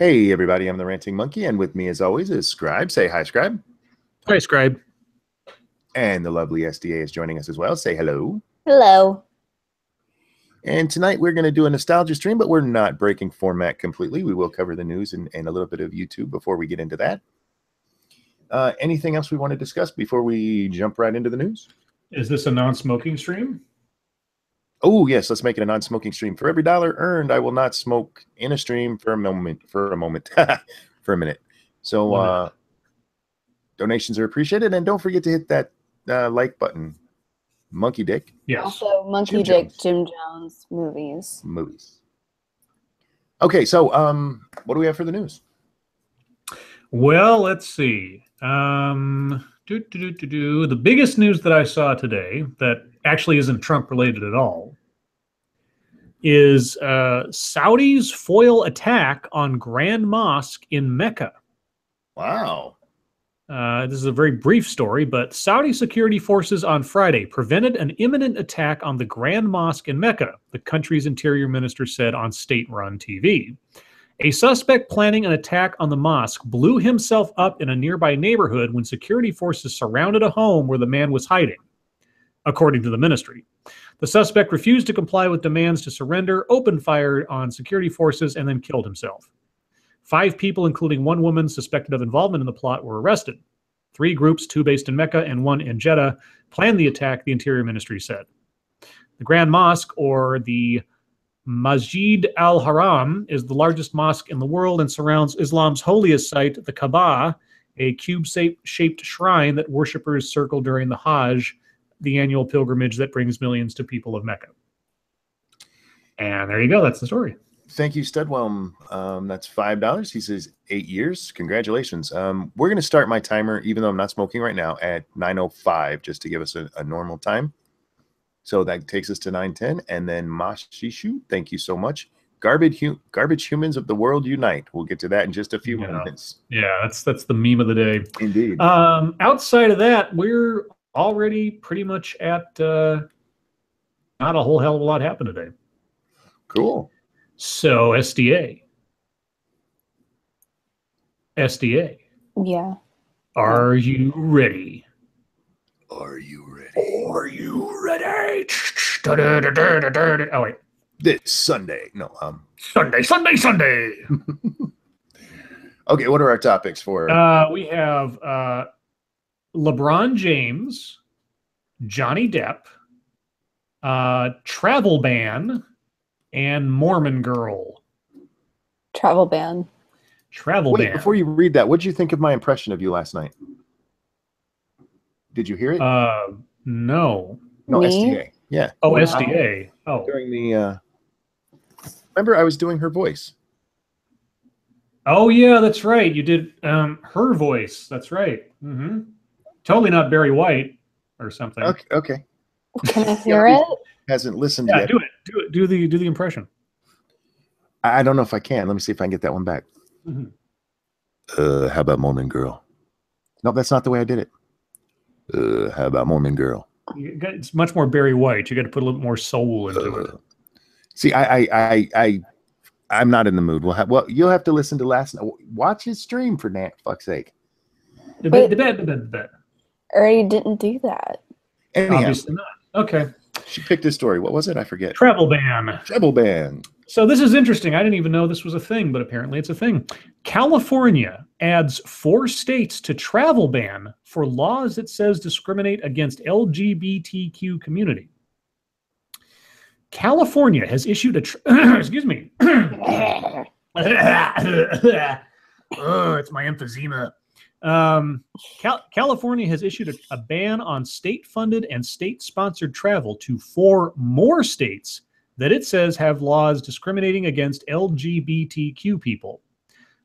Hey everybody, I'm the Ranting Monkey, and with me as always is Scribe. Say hi, Scribe. Hi, Scribe. And the lovely SDA is joining us as well. Say hello. Hello. And tonight we're going to do a nostalgia stream, but we're not breaking format completely. We will cover the news and a little bit of YouTube before we get into that. Anything else we want to discuss before we jump right into the news? Is this a non-smoking stream? Oh, yes, let's make it a non-smoking stream. For every dollar earned, I will not smoke in a stream for a moment, for a minute. So donations are appreciated, and don't forget to hit that like button. Monkey Dick. Yes. Also, Monkey Dick, Jim Jones movies. Okay, so what do we have for the news? Well, let's see. The biggest news that I saw today that actually isn't Trump related at all is Saudis foil attack on Grand Mosque in Mecca. Wow. This is a very brief story, but Saudi security forces on Friday prevented an imminent attack on the Grand Mosque in Mecca, the country's interior minister said on state-run TV. A suspect planning an attack on the mosque blew himself up in a nearby neighborhood when security forces surrounded a home where the man was hiding, according to the ministry. The suspect refused to comply with demands to surrender, opened fire on security forces, and then killed himself. 5 people, including 1 woman suspected of involvement in the plot, were arrested. 3 groups, 2 based in Mecca and 1 in Jeddah, planned the attack, the Interior Ministry said. The Grand Mosque, or the Masjid al-Haram, is the largest mosque in the world and surrounds Islam's holiest site, the Kaaba, a cube-shaped shrine that worshippers circle during the Hajj, the annual pilgrimage that brings millions to people of Mecca. And there you go. That's the story. Thank you, Studwell. That's $5. He says 8 years. Congratulations. We're going to start my timer, even though I'm not smoking right now, at 9:05, just to give us a normal time. So that takes us to 9:10. And then Mashishu, thank you so much. Garbage humans of the world unite. We'll get to that in just a few minutes. Yeah, that's the meme of the day. Indeed. Outside of that, we're already pretty much at not a whole hell of a lot happened today. Cool. So SDA. Yeah. Are you ready? Are you ready? Are you ready? Oh wait. This Sunday. No. Sunday. Okay, what are our topics for? We have LeBron James, Johnny Depp, travel ban, and Mormon girl. Travel ban. Wait, before you read that, what did you think of my impression of you last night? Did you hear it? No. No, Me? SDA. Yeah. Oh, SDA. Oh. During the remember I was doing her voice. Oh yeah, that's right. You did her voice. That's right. Mm-hmm. Totally not Barry White or something. Okay. Can I hear it? Hasn't listened Yeah, yet. do it. Do the impression. I don't know if I can. Let me see if I can get that one back. Mm-hmm. How about Mormon girl? No, that's not the way I did it. How about Mormon girl? It's much more Barry White. You got to put a little more soul into it. See, I'm not in the mood. Well, you'll have to listen to watch his stream for fuck's sake. The bet. Already didn't do that. Anyhow, Obviously not. Okay. she picked a story. What was it? I forget. Travel ban. Travel ban. So this is interesting. I didn't even know this was a thing, but apparently it's a thing. California adds 4 states to travel ban for laws it says discriminate against LGBTQ community. California has issued a excuse me. Oh, it's my emphysema. California has issued a ban on state-funded and state-sponsored travel to 4 more states that it says have laws discriminating against LGBTQ people.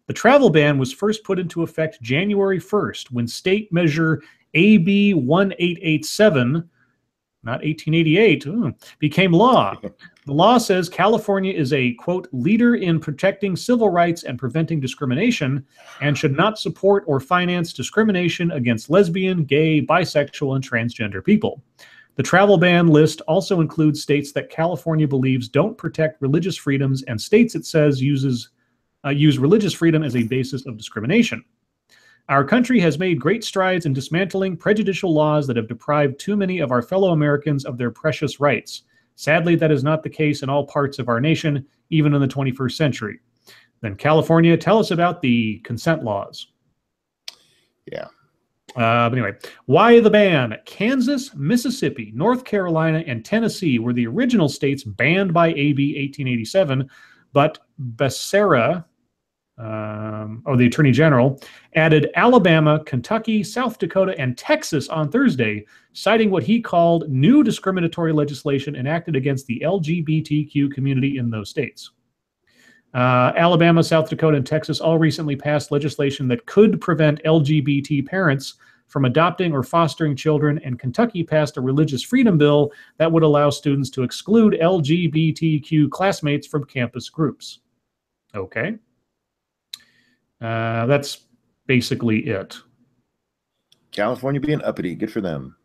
The travel ban was first put into effect January 1st when state measure AB 1887, not 1888, became law. The law says California is a, quote, leader in protecting civil rights and preventing discrimination and should not support or finance discrimination against lesbian, gay, bisexual, and transgender people. The travel ban list also includes states that California believes don't protect religious freedoms and states it says uses use religious freedom as a basis of discrimination. Our country has made great strides in dismantling prejudicial laws that have deprived too many of our fellow Americans of their precious rights. Sadly, that is not the case in all parts of our nation, even in the 21st century. Then California, tell us about the consent laws. Yeah. But anyway, why the ban? Kansas, Mississippi, North Carolina, and Tennessee were the original states banned by AB 1887, but Becerra, the Attorney General, added Alabama, Kentucky, South Dakota, and Texas on Thursday, citing what he called new discriminatory legislation enacted against the LGBTQ community in those states. Alabama, South Dakota, and Texas all recently passed legislation that could prevent LGBT parents from adopting or fostering children, and Kentucky passed a religious freedom bill that would allow students to exclude LGBTQ classmates from campus groups. Okay. That's basically it. California being uppity. Good for them.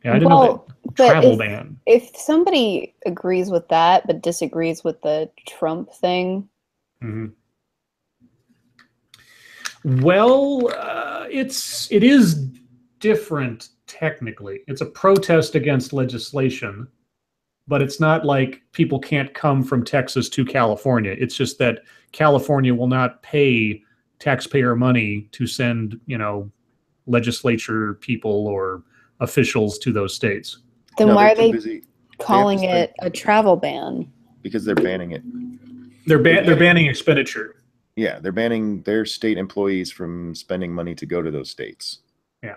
Yeah, I didn't know that travel ban. If somebody agrees with that but disagrees with the Trump thing, well, it is different technically. It's a protest against legislation, but it's not like people can't come from Texas to California. It's just that California will not pay taxpayer money to send, legislature people or officials to those states. Then why are they calling it a travel ban? Because they're banning it. They're banning expenditure. Yeah, they're banning their state employees from spending money to go to those states. Yeah.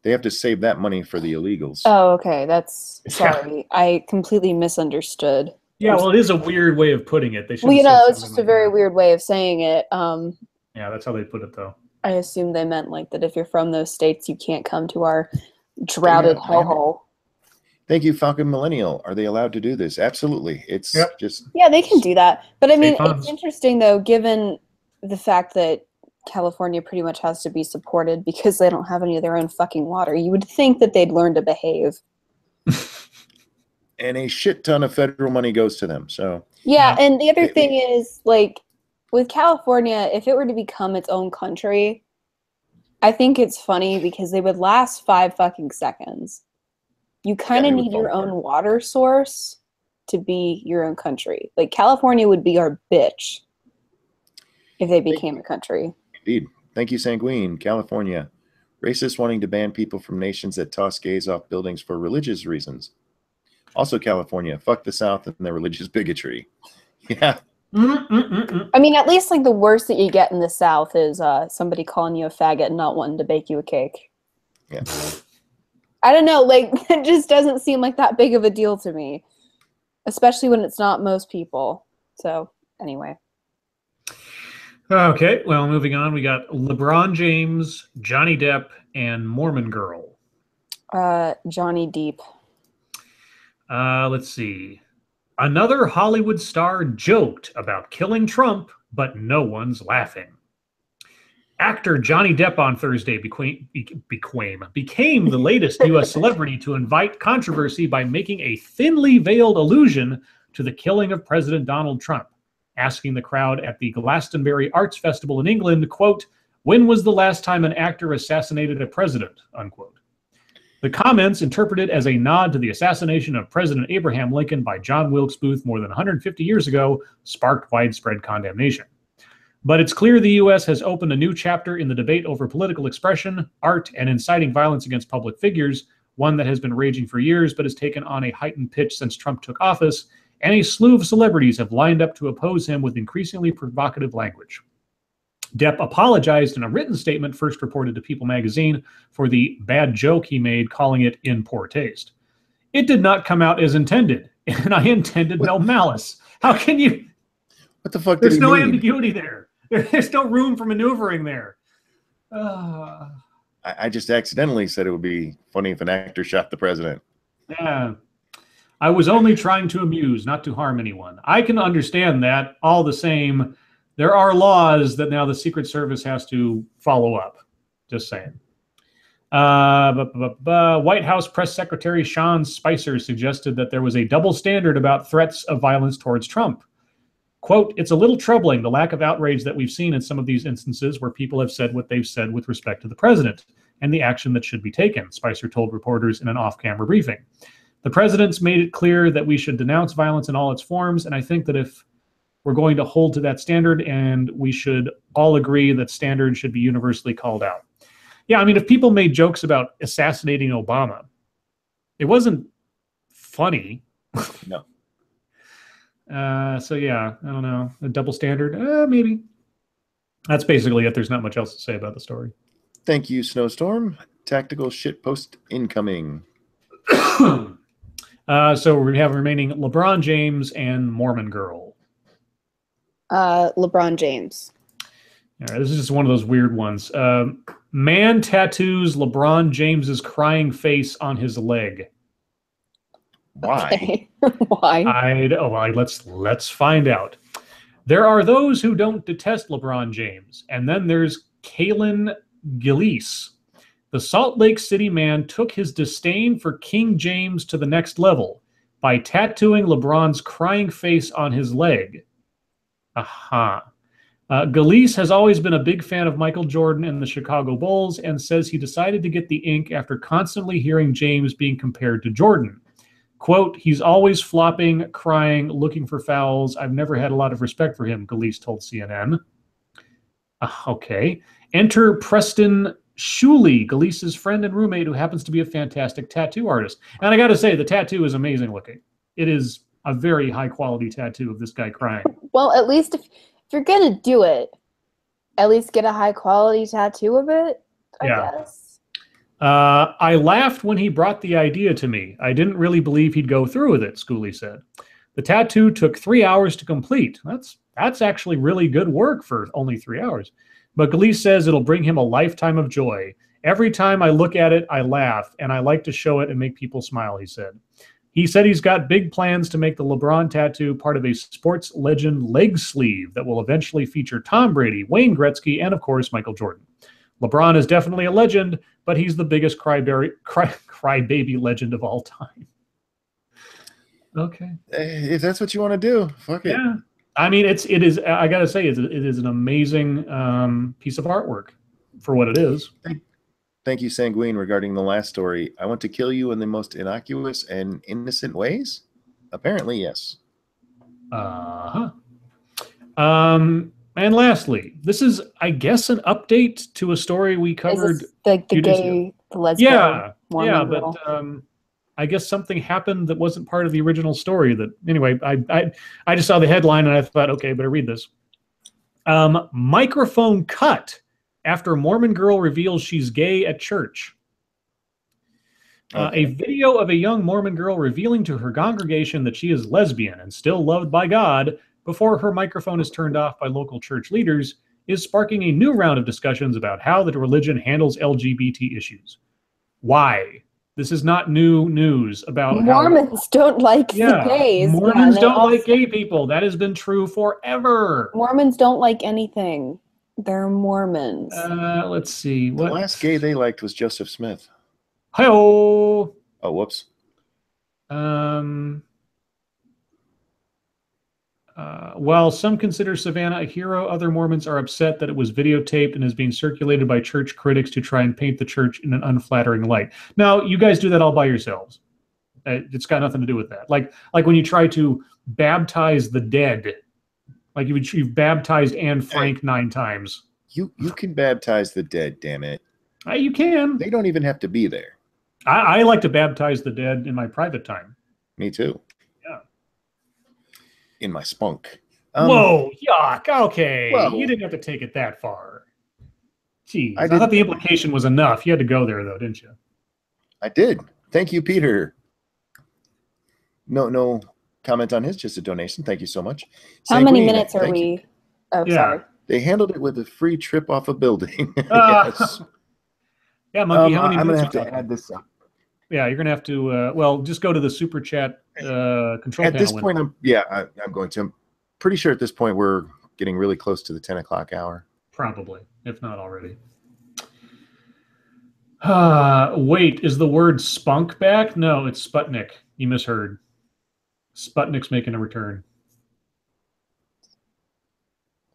They have to save that money for the illegals. Oh, okay. Sorry. I completely misunderstood. Yeah, well, it is a weird way of putting it. It's just a very weird way of saying it. Yeah, that's how they put it, though. I assume they meant like that if you're from those states, you can't come to our droughted hellhole. Thank you, Falcon Millennial. Are they allowed to do this? Absolutely. It's just... Yeah, they can do that. But I mean, it's interesting, though, given the fact that California pretty much has to be supported because they don't have any of their own fucking water. You would think that they'd learn to behave. And a shit ton of federal money goes to them. So yeah, and the other thing is, like, with California, if it were to become its own country, I think it's funny because they would last 5 fucking seconds. You kind of need your own water source to be your own country. Like, California would be our bitch if they became a country. Indeed. Thank you, Sanguine. California. Racists wanting to ban people from nations that toss gays off buildings for religious reasons. Also, California. Fuck the South and their religious bigotry. Yeah. I mean, at least, like, the worst that you get in the South is somebody calling you a faggot and not wanting to bake you a cake. Yeah. I don't know, like, it just doesn't seem like that big of a deal to me, especially when it's not most people. So, anyway. Okay, well, moving on, we got LeBron James, Johnny Depp, and Mormon Girl. Johnny Depp. Let's see. Another Hollywood star joked about killing Trump, but no one's laughing. Actor Johnny Depp on Thursday became the latest U.S. celebrity to invite controversy by making a thinly veiled allusion to the killing of President Donald Trump, asking the crowd at the Glastonbury Arts Festival in England, quote, "When was the last time an actor assassinated a president?" unquote. The comments, interpreted as a nod to the assassination of President Abraham Lincoln by John Wilkes Booth more than 150 years ago, sparked widespread condemnation. But it's clear the U.S. has opened a new chapter in the debate over political expression, art, and inciting violence against public figures, one that has been raging for years but has taken on a heightened pitch since Trump took office, and a slew of celebrities have lined up to oppose him with increasingly provocative language. Depp apologized in a written statement first reported to People magazine for the bad joke he made, calling it in poor taste. "It did not come out as intended, and I intended no malice." How can you... What the fuck There's did he no mean? ambiguity there. There's no room for maneuvering there. I just accidentally said it would be funny if an actor shot the president. Yeah. I was only trying to amuse, not to harm anyone. I can understand that. All the same, there are laws that now the Secret Service has to follow up. Just saying. White House Press Secretary Sean Spicer suggested that there was a double standard about threats of violence towards Trump. Quote, it's a little troubling, the lack of outrage that we've seen in some of these instances where people have said what they've said with respect to the president and the action that should be taken, Spicer told reporters in an off-camera briefing. The president's made it clear that we should denounce violence in all its forms, and I think that if we're going to hold to that standard, and we should all agree that standards should be universally called out. Yeah, I mean, if people made jokes about assassinating Obama, it wasn't funny. No. So yeah, I don't know. A double standard? Maybe. That's basically it. There's not much else to say about the story. Thank you, Snowstorm. Tactical shitpost incoming. So we have remaining LeBron James and Mormon Girl. LeBron James. All right, this is just one of those weird ones. Man tattoos LeBron James's crying face on his leg. Why? Okay. Why? Let's find out. There are those who don't detest LeBron James, and then there's Kalen Gillies. The Salt Lake City man took his disdain for King James to the next level by tattooing LeBron's crying face on his leg. Aha. Gillies has always been a big fan of Michael Jordan and the Chicago Bulls and says he decided to get the ink after constantly hearing James being compared to Jordan. Quote, he's always flopping, crying, looking for fouls. I've never had a lot of respect for him, Gillies told CNN. Okay. Enter Preston Shuley, Gillies' friend and roommate who happens to be a fantastic tattoo artist. And I got to say, the tattoo is amazing looking. It is a very high-quality tattoo of this guy crying. Well, at least if you're going to do it, at least get a high-quality tattoo of it, I guess. I laughed when he brought the idea to me. I didn't really believe he'd go through with it, Schooley said. The tattoo took 3 hours to complete. That's actually really good work for only 3 hours. But Gillies says it'll bring him a lifetime of joy. Every time I look at it, I laugh, and I like to show it and make people smile, he said. He said he's got big plans to make the LeBron tattoo part of a sports legend leg sleeve that will eventually feature Tom Brady, Wayne Gretzky, and, of course, Michael Jordan. LeBron is definitely a legend, but he's the biggest crybaby legend of all time. Okay. If that's what you want to do, fuck it. Yeah. I mean, it is. I gotta say, it is an amazing piece of artwork for what it is. Thank you, Sanguine. Regarding the last story, I want to kill you in the most innocuous and innocent ways. Apparently, yes. And lastly, this is, I guess, an update to a story we covered. Is this like the gay, the lesbian? Yeah, but I guess something happened that wasn't part of the original story. That anyway, I just saw the headline and I thought, okay, I better read this. Microphone cut after Mormon girl reveals she's gay at church. A video of a young Mormon girl revealing to her congregation that she is lesbian and still loved by God before her microphone is turned off by local church leaders is sparking a new round of discussions about how the religion handles LGBT issues. Why? This is not new news about Mormons don't like the gays. Mormons don't like gay people. That has been true forever. Mormons don't like anything. They're Mormons. Let's see. The last gay they liked was Joseph Smith. Hi-oh. Oh, whoops. While some consider Savannah a hero, other Mormons are upset that it was videotaped and is being circulated by church critics to try and paint the church in an unflattering light. Now, you guys do that all by yourselves. It's got nothing to do with that. Like when you try to baptize the dead, like you've baptized Anne Frank 9 times. You can baptize the dead, damn it. You can. They don't even have to be there. I like to baptize the dead in my private time. Me too. Yeah. In my spunk. Whoa, yuck. Okay. Whoa. You didn't have to take it that far. Jeez. I thought the implication was enough. You had to go there, though, didn't you? I did. Thank you, Peter. No comment on his, just a donation. Thank you so much. How many minutes are we? Oh, yeah. Sorry. They handled it with a free trip off a building. Yes. Yeah, Monkey, how many I'm minutes? going to have to add this up. Yeah, you're going to have to, just go to the super chat control panel. At this point, I'm going to. I'm pretty sure at this point we're getting really close to the 10 o'clock hour. Probably, if not already. Wait, is the word spunk back? No, it's Sputnik. You misheard. Sputnik's making a return.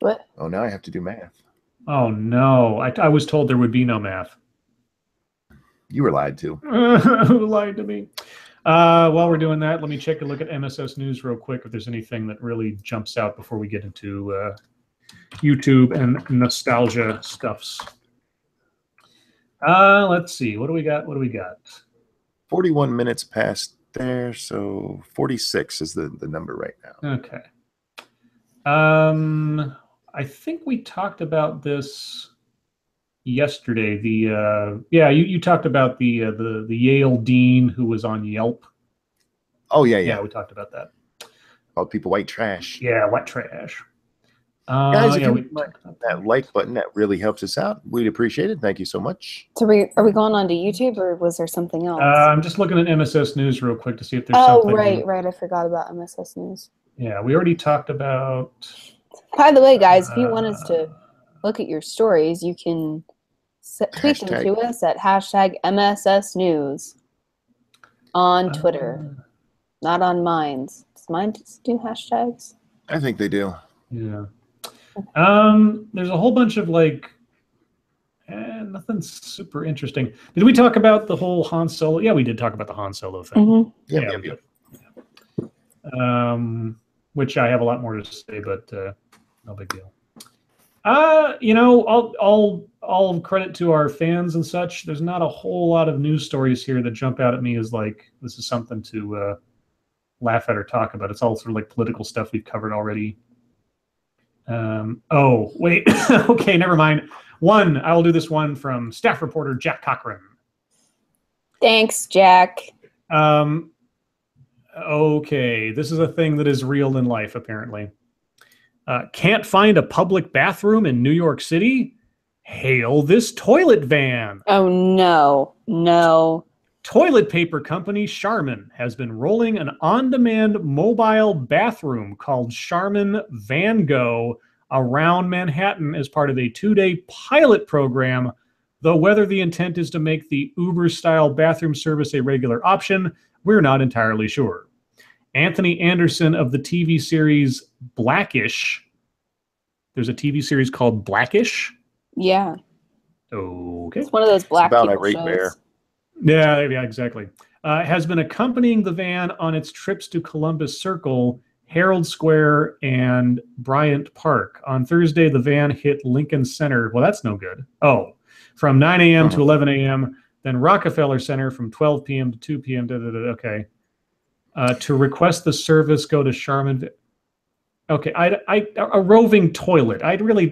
What? Oh, now I have to do math. Oh no! I was told there would be no math. You were lied to. Who lied to me? While we're doing that, let me check a look at MSS News real quick if there's anything that really jumps out before we get into YouTube and nostalgia stuffs. Let's see. What do we got? 41 minutes past there, so 46 is the number right now. Okay. I think we talked about this yesterday. You talked about the Yale dean who was on Yelp. Oh yeah. Yeah, we talked about that. Called people white trash. Yeah, white trash. Guys, if you that like button, that really helps us out. We'd appreciate it. Thank you so much. So are we going on to YouTube, or was there something else? I'm just looking at MSS News real quick to see if there's something. Oh, right. I forgot about MSS News. Yeah, we already talked about. By the way, guys, if you want us to look at your stories, you can tweet them to us at #MSS News on Twitter. Not on Minds. Does Minds do hashtags? I think they do. Yeah. There's a whole bunch of nothing super interesting. Did we talk about the whole Han Solo? Yeah, we did talk about the Han Solo thing. Mm-hmm. Yeah. Which I have a lot more to say, but no big deal. All credit to our fans and such. There's not a whole lot of news stories here that jump out at me as this is something to laugh at or talk about. It's all sort of like political stuff we've covered already. Oh, wait. Okay, never mind. I will do this one from staff reporter Jack Cochran. Thanks, Jack. Okay, this is a thing that is real in life, apparently. Can't find a public bathroom in New York City? Hail this toilet van. Oh, no. Toilet paper company Charmin has been rolling an on-demand mobile bathroom called Charmin Van Go around Manhattan as part of a 2-day pilot program, though whether the intent is to make the Uber-style bathroom service a regular option, we're not entirely sure. Anthony Anderson of the TV series Blackish. There's a TV series called Blackish? Yeah. Okay. It's one of those black about people Irate shows. Bear. Yeah, exactly. Has been accompanying the van on its trips to Columbus Circle, Herald Square, and Bryant Park. On Thursday, the van hit Lincoln Center. Well, that's no good. Oh, from 9 a.m. to 11 a.m., then Rockefeller Center from 12 p.m. to 2 p.m. Okay. To request the service, go to Charmin. Okay, a roving toilet. I'd really...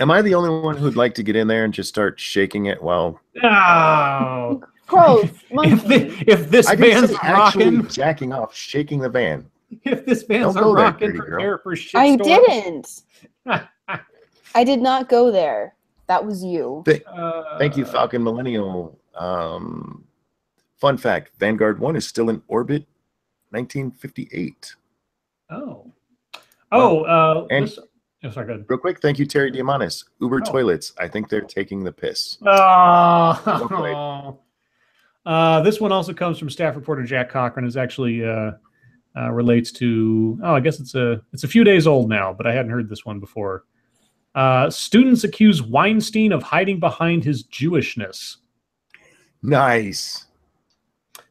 Am I the only one who'd like to get in there and just start shaking it while... Oh. Gross. If this van's rocking... jacking off, shaking the van. If this van's rocking, prepare for shit I storms. didn't. I did not go there. That was you. Thank you, Falcon Millennial. Fun fact, Vanguard 1 is still in orbit 1958. Sorry, go ahead. Real quick, thank you, Terry Diamandis. Uber toilets, I think they're taking the piss. This one also comes from staff reporter Jack Cochran. Is actually relates to, I guess it's a few days old now, but I hadn't heard this one before. Students accuse Weinstein of hiding behind his Jewishness. Nice.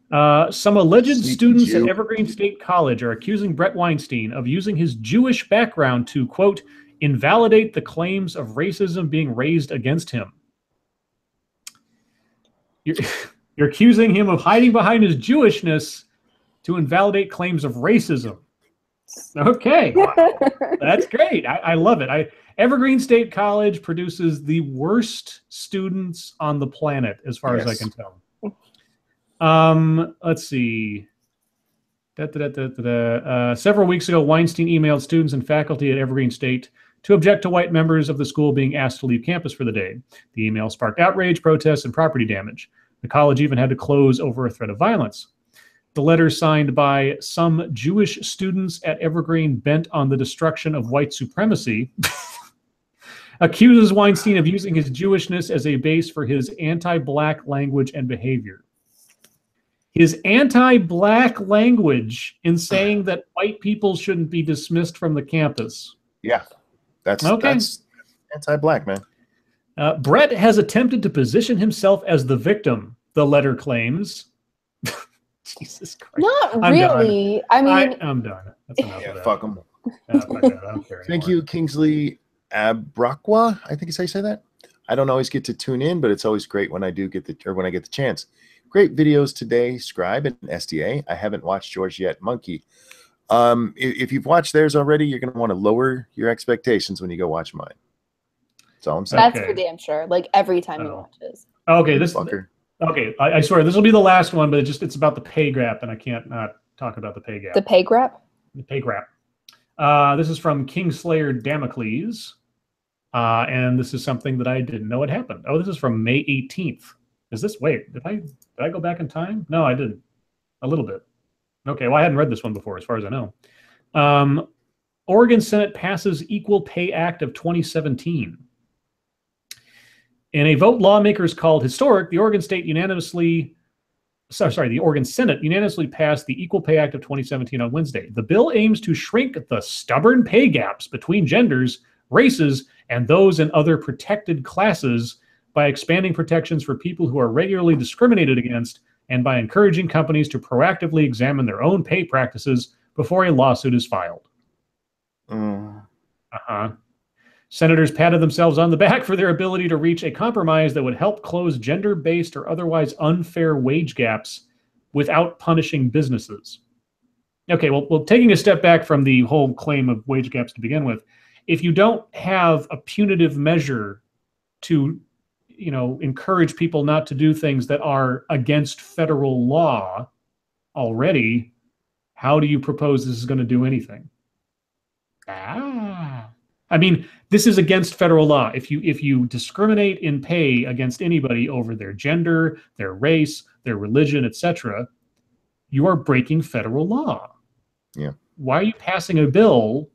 Some alleged students at Evergreen State College are accusing Brett Weinstein of using his Jewish background to, quote, invalidate the claims of racism being raised against him. You're accusing him of hiding behind his Jewishness to invalidate claims of racism. Okay. That's great. I love it. Evergreen State College produces the worst students on the planet, as far as I can tell. Let's see. Several weeks ago, Weinstein emailed students and faculty at Evergreen State to object to white members of the school being asked to leave campus for the day. The email sparked outrage, protests, and property damage. The college even had to close over a threat of violence. The letter, signed by some Jewish students at Evergreen bent on the destruction of white supremacy, accuses Weinstein of using his Jewishness as a base for his anti-black language and behavior. His anti-black language in saying that white people shouldn't be dismissed from the campus. Yeah, That's Okay. that's anti-black, man. Brett has attempted to position himself as the victim, the letter claims. Jesus Christ. Not I'm done. really. I mean, I'm done. That's enough Yeah, of that. fuck them. Fuck that. I don't care Thank anymore. you, Kingsley Abrakwa. I think is how you say that. I don't always get to tune in, but it's always great when I do get when I get the chance. Great videos today, Scribe and SDA. I haven't watched yours yet, Monkey. If you've watched theirs already, you're going to want to lower your expectations when you go watch mine. That's all I'm saying. that's Okay. for damn sure. Like every time you Oh. watch this. Okay, this. Fucker. Okay, I swear this will be the last one, but it's about the pay gap, and I can't not talk about the pay gap. The pay grab? The pay gap. This is from Kingslayer Damocles, and this is something that I didn't know had happened. Oh, this is from May 18th. Is this? Wait, did I go back in time? No, I didn't. A little bit. Okay, well, I hadn't read this one before, as far as I know. Oregon Senate passes Equal Pay Act of 2017. In a vote lawmakers called historic, the Oregon Senate unanimously passed the Equal Pay Act of 2017 on Wednesday. The bill aims to shrink the stubborn pay gaps between genders, races, and those in other protected classes by expanding protections for people who are regularly discriminated against and by encouraging companies to proactively examine their own pay practices before a lawsuit is filed. Senators patted themselves on the back for their ability to reach a compromise that would help close gender-based or otherwise unfair wage gaps without punishing businesses. Okay, well, taking a step back from the whole claim of wage gaps to begin with, if you don't have a punitive measure to, encourage people not to do things that are against federal law already, how do you propose this is going to do anything? I mean, this is against federal law. If you discriminate in pay against anybody over their gender, their race, their religion, etc., you are breaking federal law. Yeah. Why are you passing a bill?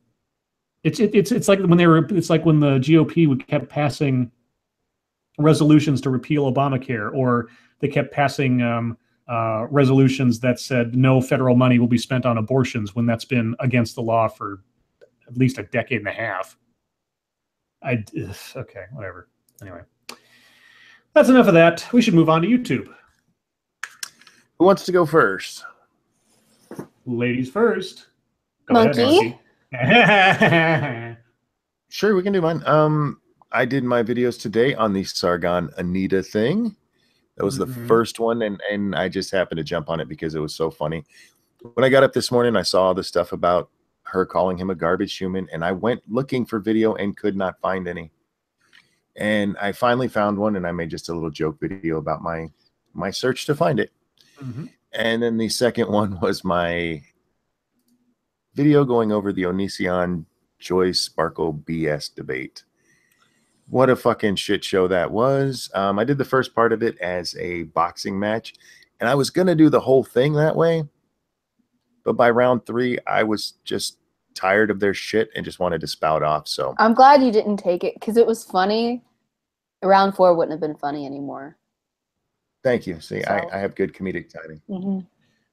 It's like when the GOP kept passing resolutions to repeal Obamacare, or they kept passing resolutions that said no federal money will be spent on abortions when that's been against the law for at least a decade and a half. Okay, whatever. Anyway, that's enough of that. We should move on to YouTube. Who wants to go first? Ladies first. Go Monkey? Ahead, Monkey. Sure, we can do mine. I did my videos today on the Sargon Anita thing. That was the first one, and I just happened to jump on it because it was so funny. When I got up this morning, I saw all the stuff about her calling him a garbage human, and I went looking for video and could not find any. And I finally found one, and I made just a little joke video about my search to find it. And then the second one was my video going over the Onision Joyce Sparkle BS debate. What a fucking shit show that was. I did the first part of it as a boxing match, and I was going to do the whole thing that way. But by round 3, I was just tired of their shit and just wanted to spout off. So I'm glad you didn't take it because it was funny. Round 4 wouldn't have been funny anymore. Thank you. See, So. I have good comedic timing.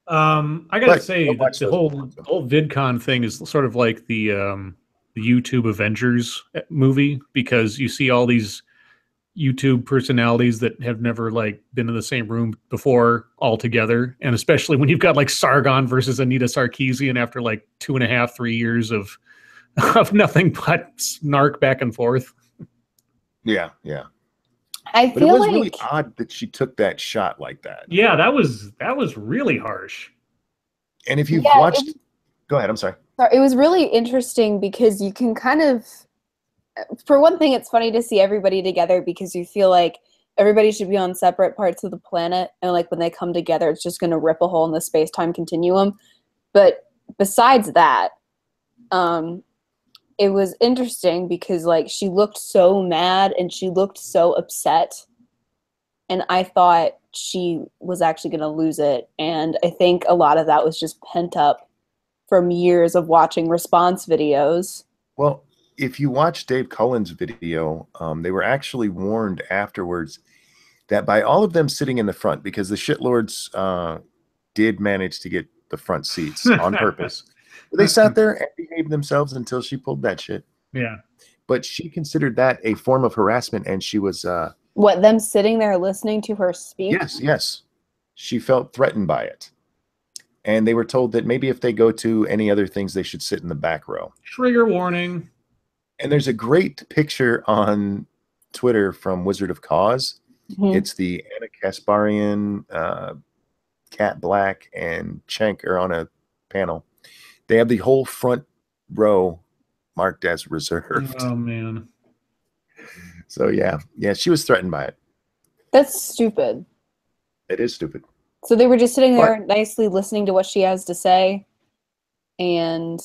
I gotta say that the whole VidCon thing is sort of like the YouTube Avengers movie, because you see all these YouTube personalities that have never been in the same room before all together, and especially when you've got Sargon versus Anita Sarkeesian after 2.5, 3 years of nothing but snark back and forth. Yeah. I But it feel was like really odd that she took that shot like that. Yeah, that was really harsh. And if you've watched, go ahead. I'm sorry. It was really interesting because you can kind of, for one thing, it's funny to see everybody together because you feel like everybody should be on separate parts of the planet, and when they come together, it's just going to rip a hole in the space-time continuum. But besides that, it was interesting because she looked so mad and she looked so upset, and I thought she was actually going to lose it. And I think a lot of that was just pent up from years of watching response videos. Well, if you watch Dave Cullen's video, they were actually warned afterwards that by all of them sitting in the front, because the shitlords did manage to get the front seats on purpose. They sat there and behaved themselves until she pulled that shit. Yeah. but she considered that a form of harassment, and she was What, them sitting there listening to her speak? yes, she felt threatened by it, and they were told that maybe if they go to any other things, they should sit in the back row. Trigger warning. And there's a great picture on Twitter from Wizard of Cause. Mhm. It's the Anna Kasparian, Cat Black, and Cenk are on a panel. They have the whole front row marked as reserved. Oh man. So yeah, she was threatened by it. That's stupid. It is stupid. So they were just sitting there nicely listening to what she has to say, and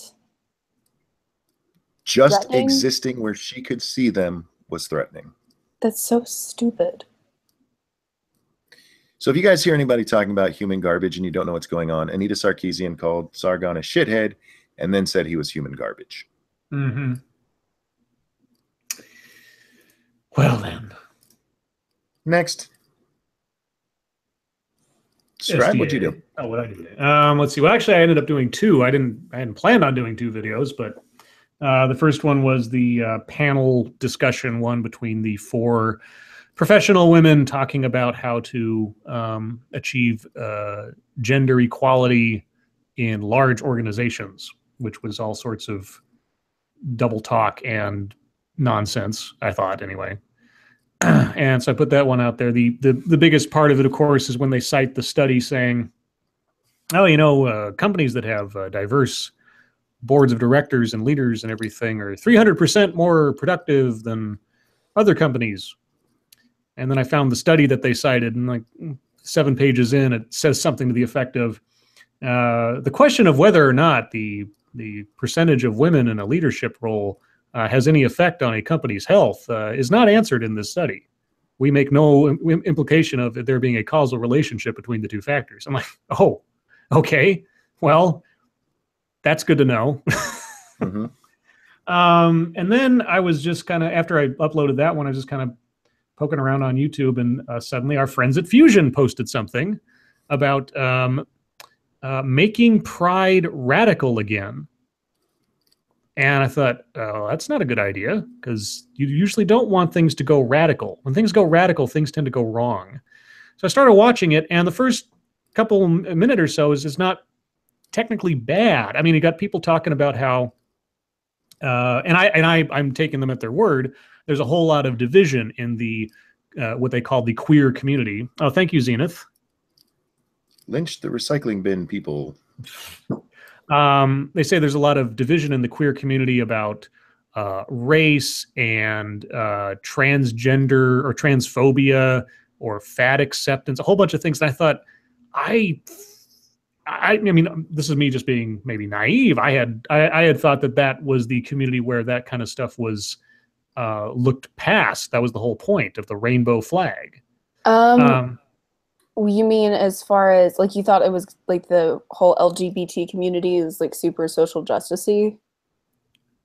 Just threatening? existing where she could see them was threatening. That's so stupid. So if you guys hear anybody talking about human garbage and you don't know what's going on, Anita Sarkeesian called Sargon a shithead and then said he was human garbage. Mm-hmm. Well then. Next. Scribe, what'd you do? Oh, what I do today? Let's see. Well, actually, I ended up doing two. I hadn't planned on doing two videos, but the first one was the panel discussion one between the four professional women talking about how to achieve gender equality in large organizations, which was all sorts of double talk and nonsense, I thought, anyway. And so I put that one out there. The biggest part of it, of course, is when they cite the study saying, oh, companies that have diverse boards of directors and leaders and everything are 300% more productive than other companies. And then I found the study that they cited, and like 7 pages in, it says something to the effect of, the question of whether or not the percentage of women in a leadership role has any effect on a company's health is not answered in this study. We make no implication of there being a causal relationship between the two factors. I'm like, oh, okay, well, that's good to know. Mm-hmm. And then I was just kind of, after I uploaded that one, I was just kind of poking around on YouTube, and suddenly our friends at Fusion posted something about making Pride radical again. And I thought, oh, that's not a good idea, because you usually don't want things to go radical. When things go radical, things tend to go wrong. So I started watching it, and the first couple minute or so is not technically bad. I mean, you got people talking about how, I'm taking them at their word, there's a whole lot of division in the what they call the queer community. Oh, thank you, Zenith. Lynch the recycling bin people. They say there's a lot of division in the queer community about race and transgender or transphobia or fat acceptance, a whole bunch of things. And I thought, I mean, this is me just being maybe naive. I had thought that was the community where that kind of stuff was looked past. That was the whole point of the rainbow flag. You mean as far as, like, you thought it was like the whole LGBT community is like super social justice-y?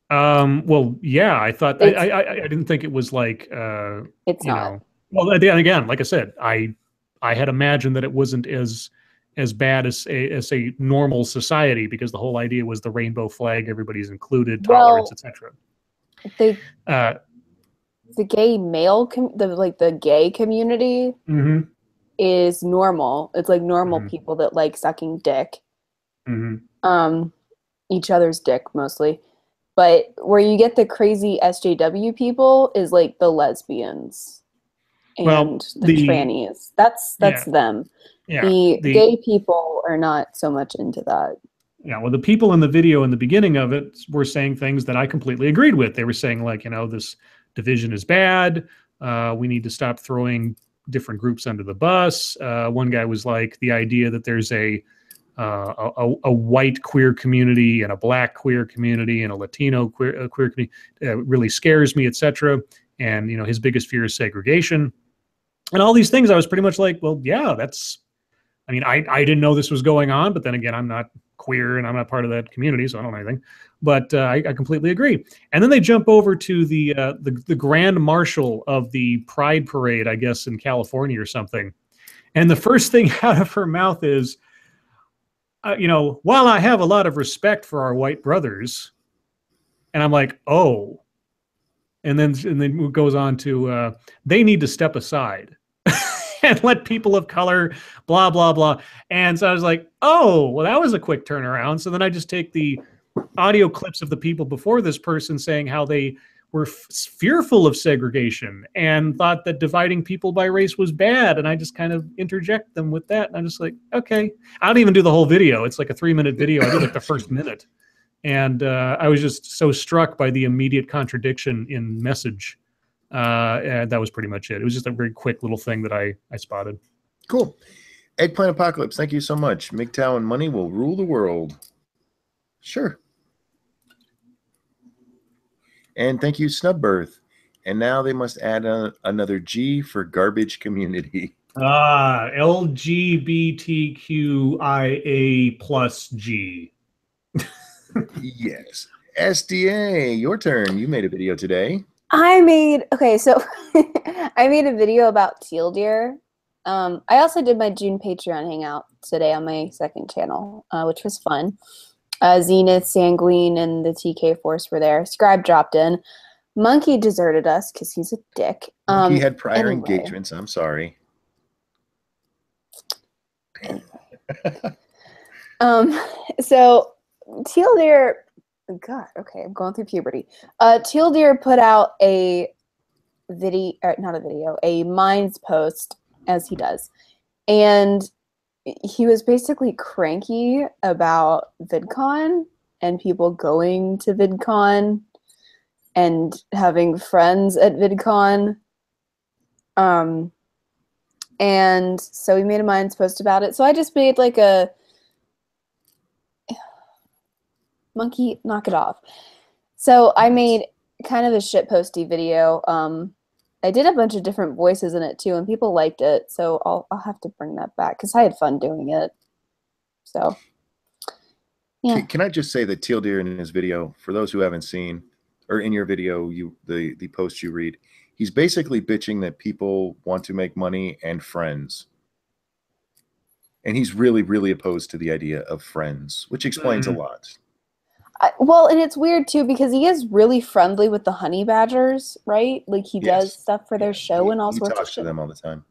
Well, yeah, I thought I didn't think it was like it's not. Well, again, like I said, I had imagined that it wasn't as bad as a normal society, because the whole idea was the rainbow flag, everybody's included, tolerance, etc. The gay male the gay community mm-hmm. is normal. It's like normal mm-hmm. people that like sucking dick. Mm-hmm. Each other's dick mostly. But where you get the crazy SJW people is like the lesbians and the trannies. That's them. Yeah, the gay people are not so much into that. Yeah, well, the people in the video in the beginning of it were saying things that I completely agreed with. They were saying, like, this division is bad. We need to stop throwing different groups under the bus. One guy was like, the idea that there's a white queer community and a black queer community and a Latino queer community really scares me, etc. And his biggest fear is segregation, and all these things. I was pretty much like, well, yeah, I mean, I didn't know this was going on, but then again, I'm not queer and I'm not part of that community, so I don't know anything. But I completely agree. And then they jump over to the grand marshal of the Pride Parade, I guess, in California or something. And the first thing out of her mouth is, while I have a lot of respect for our white brothers, and I'm like, oh, And then it goes on to they need to step aside and let people of color, blah, blah, blah. And so I was like, oh, well, that was a quick turnaround. So then I just take the audio clips of the people before this person saying how they were fearful of segregation and thought that dividing people by race was bad. And I just kind of interject them with that. And I'm just like, okay. I don't even do the whole video. It's like a 3-minute video. I do like the first minute. And I was just so struck by the immediate contradiction in message. And that was pretty much it. It was just a very quick little thing that I spotted. Cool. Eggplant Apocalypse, thank you so much. MGTOW and money will rule the world. Sure. And thank you, Snubberth. And now they must add another G for garbage community. LGBTQIA plus G. Yes. SDA, your turn. You made a video today. I made a video about teal deer. I also did my June Patreon hangout today on my second channel, which was fun. Zenith, Sanguine, and the TK Force were there. Scribe dropped in. Monkey deserted us because he's a dick. Monkey had prior engagements. I'm sorry. So teal deer, God, okay, I'm going through puberty. Teal deer put out a video, not a video, a Minds post, as he does, and he was basically cranky about VidCon and people going to VidCon and having friends at VidCon. And so we made a Minds post about it. So I just made like a monkey, knock it off. So I made kind of a shitposty video. I did a bunch of different voices in it too, and people liked it. So I'll have to bring that back because I had fun doing it. So yeah. Can I just say that Teal Deer in his video, for those who haven't seen, or in your video, the post you read, he's basically bitching that people want to make money and friends. And he's really, really opposed to the idea of friends, which explains a lot. Well, and it's weird too because he is really friendly with the honey badgers, right? Like he does stuff for their show and all sorts of shit. He talks to them all the time.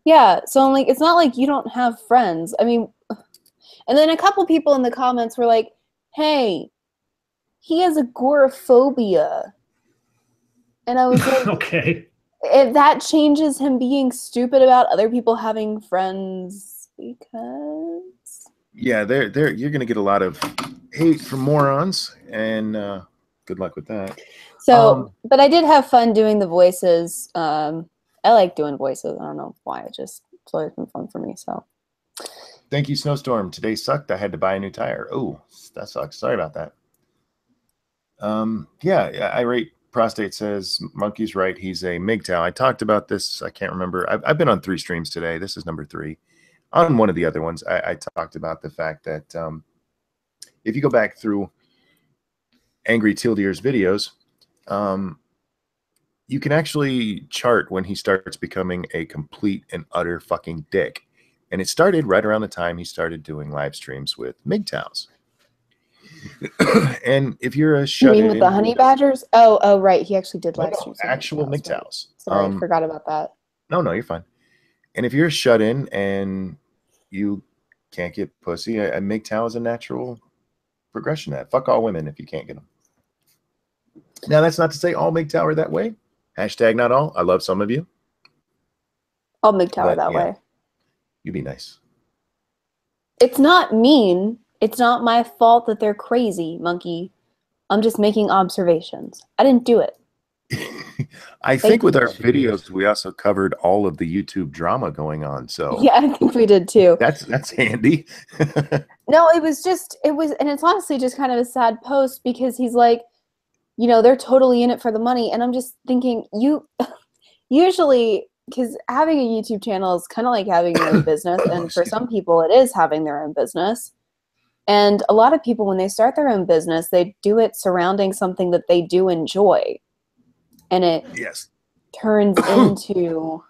Yeah, so I'm like, it's not like you don't have friends. I mean, and then a couple people in the comments were like, "Hey, he has agoraphobia," and I was like, okay, if that changes him being stupid about other people having friends, because yeah, you're gonna get a lot of hate from morons, and good luck with that. So, but I did have fun doing the voices. I like doing voices. I don't know why. It's always been fun for me. So, thank you, Snowstorm. Today sucked. I had to buy a new tire. Oh, that sucks. Sorry about that. Yeah, Irate Prostate says Monkey's right. He's a MGTOW. I talked about this. I can't remember. I've been on 3 streams today. This is number 3. On one of the other ones, I talked about the fact that if you go back through Angry Teal Deer's videos, you can actually chart when he starts becoming a complete and utter fucking dick. And it started right around the time he started doing live streams with MGTOWs. And if you're a shut-in... You mean with the honey badgers? Oh, right. He actually did live streams. Actual MGTOWs. Right. Sorry, I forgot about that. No, you're fine. And if you're a shut-in and you can't get pussy, a MGTOW is a natural progression of that. Fuck all women if you can't get them. Now, that's not to say all MGTOW are that way. Hashtag not all. I love some of you. All MGTOW are that way. You be nice. It's not mean. It's not my fault that they're crazy, Monkey. I'm just making observations. I didn't do it. I think with our videos, we also covered all of the YouTube drama going on. So yeah, I think we did too. That's handy. No, and it's honestly just kind of a sad post because he's like, you know, they're totally in it for the money. And I'm just thinking, usually, because having a YouTube channel is kind of like having your own business. And for some people, it is having their own business. And a lot of people, when they start their own business, they do it surrounding something that they do enjoy. And it turns into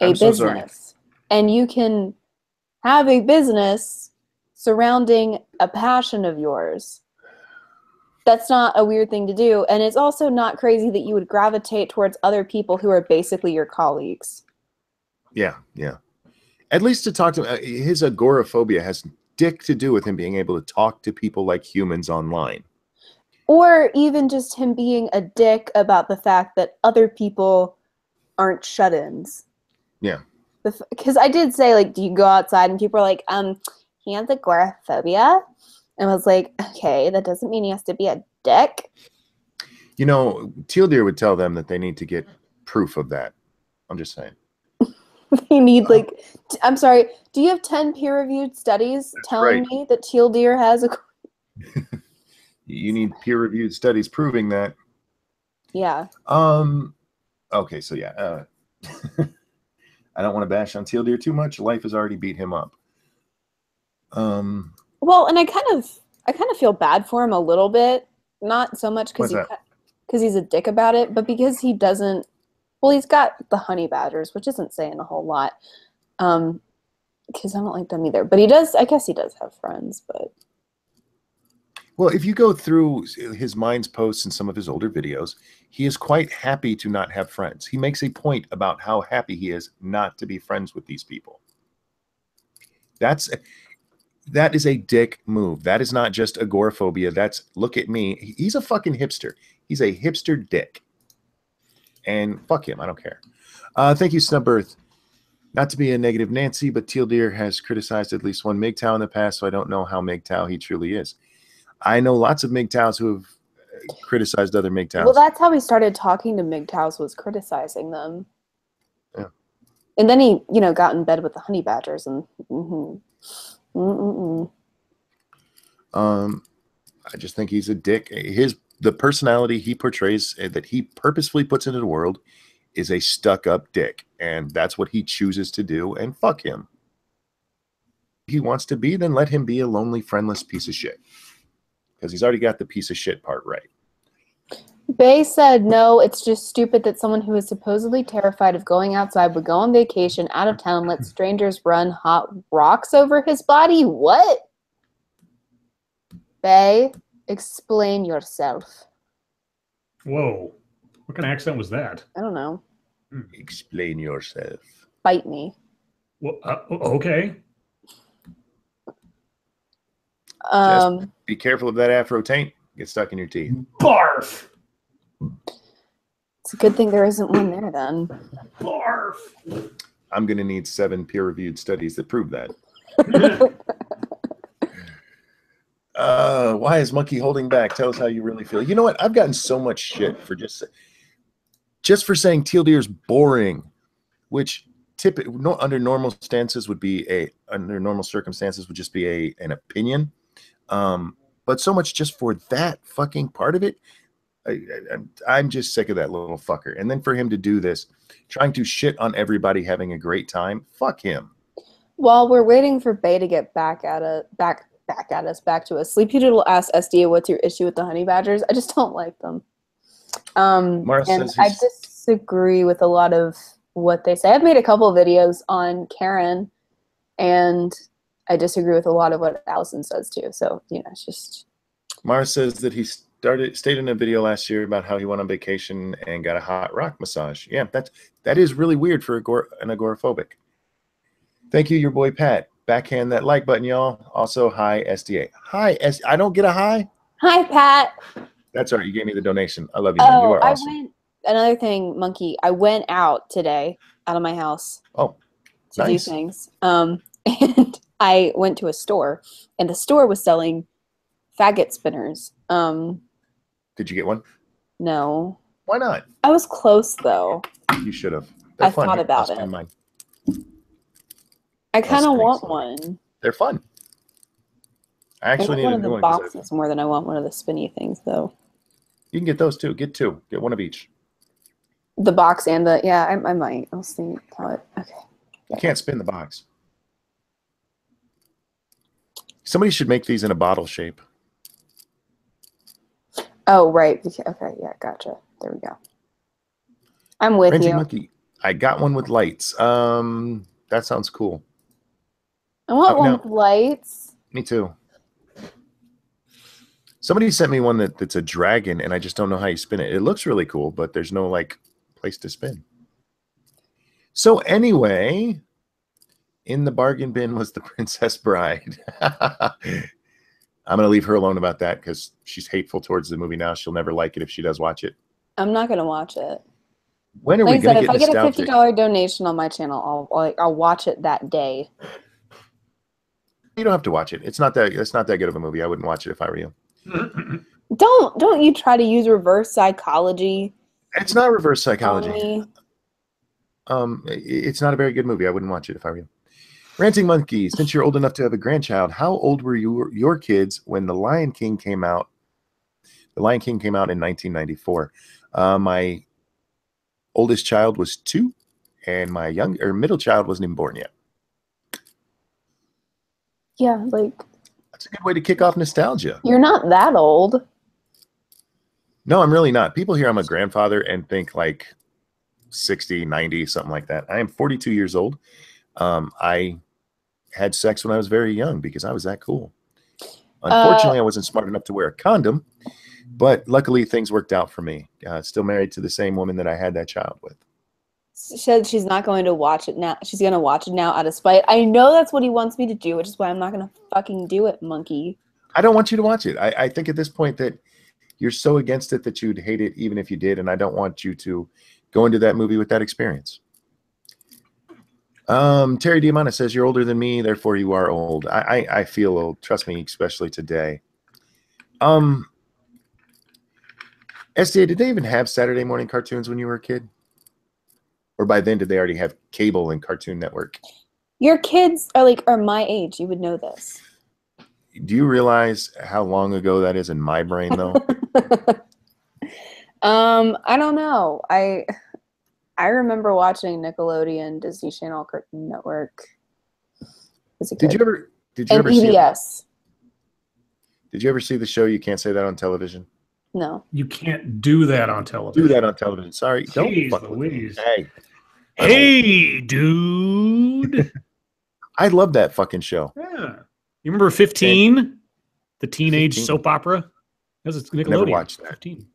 a business. And you can have a business surrounding a passion of yours. That's not a weird thing to do. And it's also not crazy that you would gravitate towards other people who are basically your colleagues. Yeah, yeah. At least to talk to his agoraphobia has dick to do with him being able to talk to people like humans online. Or even just him being a dick about the fact that other people aren't shut-ins. Yeah. Because I did say, like, do you go outside? And people are like, he has agoraphobia. And I was like, okay, that doesn't mean he has to be a dick. You know, Teal Deer would tell them that they need to get proof of that. I'm just saying. They need, like, I'm sorry, do you have 10 peer-reviewed studies telling me that Teal Deer has a... You need peer-reviewed studies proving that. Yeah. Okay, so yeah. I don't want to bash on Teal Deer too much. Life has already beat him up. Well, and I kind of feel bad for him a little bit. Not so much because he's a dick about it, but because he doesn't. Well, he's got the honey badgers, which isn't saying a whole lot. Because I don't like them either. But he does. I guess he does have friends, but. Well, if you go through his Minds posts and some of his older videos, he is quite happy to not have friends. He makes a point about how happy he is not to be friends with these people. That is a dick move. That is not just agoraphobia. That's, look at me. He's a fucking hipster. He's a hipster dick. And fuck him. I don't care. Thank you, Snubbirth. Not to be a negative Nancy, but Teal Deer has criticized at least one MGTOW in the past, so I don't know how MGTOW he truly is. I know lots of MGTOWs who have criticized other MGTOWs. Well, that's how he started talking to MGTOWs, was criticizing them. Yeah. And then he, got in bed with the honey badgers and I just think he's a dick. The personality he portrays that he purposefully puts into the world is a stuck-up dick, and that's what he chooses to do, and fuck him. If he wants to be, then let him be a lonely, friendless piece of shit. Because he's already got the piece of shit part right. Bay said, no, it's just stupid that someone who is supposedly terrified of going outside would go on vacation out of town and let strangers run hot rocks over his body. What? Bay, explain yourself. Whoa. What kind of accent was that? I don't know. Explain yourself. Bite me. Well, okay. Just be careful of that afro taint. Get stuck in your teeth. Barf! It's a good thing there isn't one there then. Barf! I'm going to need 7 peer-reviewed studies that prove that. Why is Monkey holding back? Tell us how you really feel. You know what? I've gotten so much shit for just for saying Teal Deer's boring, which under normal circumstances would just be an opinion. But so much just for that fucking part of it. I'm just sick of that little fucker. And then for him to do this, trying to shit on everybody having a great time, fuck him. While we're waiting for Bay to get back to us, Sleepy Doodle asked SDA, what's your issue with the honey badgers? I just don't like them. And I disagree with a lot of what they say. I've made a couple of videos on Karen, and I disagree with a lot of what Allison says too. So, it's just. Mara says that he stayed in a video last year about how he went on vacation and got a hot rock massage. Yeah, that is really weird for an agoraphobic. Thank you, your boy Pat. Backhand that like button, y'all. Also, hi, SDA. Hi, I don't get a hi? Hi, Pat. That's all right. You gave me the donation. I love you, man. You are awesome. Another thing, Monkey, I went out today out of my house. Oh, to do things. And I went to a store, and the store was selling faggot spinners. Did you get one? No. Why not? I was close, though. You should have. I thought about it. Mine. I kind of want one. They're fun. I actually need one of the boxes more than I want one of the spinny things, though. You can get those too. Get 2. Get one of each. The box and the I might. I'll see how it. Okay. You can't spin the box. Somebody should make these in a bottle shape. Oh, right. Okay, yeah, gotcha. There we go. I'm with Renji you. Monkey. I got one with lights. That sounds cool. I want one with lights. Me too. Somebody sent me one that's a dragon, and I just don't know how you spin it. It looks really cool, but there's no like place to spin. So anyway, in the bargain bin was The Princess Bride. I'm going to leave her alone about that because she's hateful towards the movie now. She'll never like it if she does watch it. I'm not gonna watch it. When are we Like I going said, to if I get get a nostalgic? $50 donation on my channel, I'll watch it that day. You don't have to watch it. It's not that good of a movie. I wouldn't watch it if I were you. Don't you try to use reverse psychology It's not reverse on psychology. me. It's not a very good movie. I wouldn't watch it if I were you. Ranting Monkey, since you're old enough to have a grandchild, how old were your kids when The Lion King came out? The Lion King came out in 1994. My oldest child was 2, and my middle child wasn't even born yet. Yeah, like That's a good way to kick off nostalgia. you're not that old. No, I'm really not. People hear I'm a grandfather and think like 60, 90, something like that. I am 42 years old. I had sex when I was very young because I was that cool. Unfortunately, I wasn't smart enough to wear a condom, but luckily things worked out for me. Still married to the same woman that I had that child with. She said she's not going to watch it now. She's going to watch it now out of spite. I know that's what he wants me to do, which is why I'm not going to fucking do it, monkey. I don't want you to watch it. I think at this point that you're so against it that you'd hate it even if you did, and I don't want you to go into that movie with that experience. Terry Diamanta says, you're older than me, therefore you are old. I feel old. Trust me, especially today. SDA, did they even have Saturday morning cartoons when you were a kid? Or by then, did they already have cable and Cartoon Network? Your kids are my age. You would know this. Do you realize how long ago that is in my brain, though? I don't know. I remember watching Nickelodeon, Disney Channel, Cartoon Network as a kid. Did you ever and EBS. Did you ever see the show You Can't Say That on Television? No. You can't do that on television. Do that on television. Sorry. Don't Jeez fuck with me. Louise. Hey, Dude. I love that fucking show. Yeah. You remember 15? The teenage 15. soap opera? That was Nickelodeon. never watched that. 15.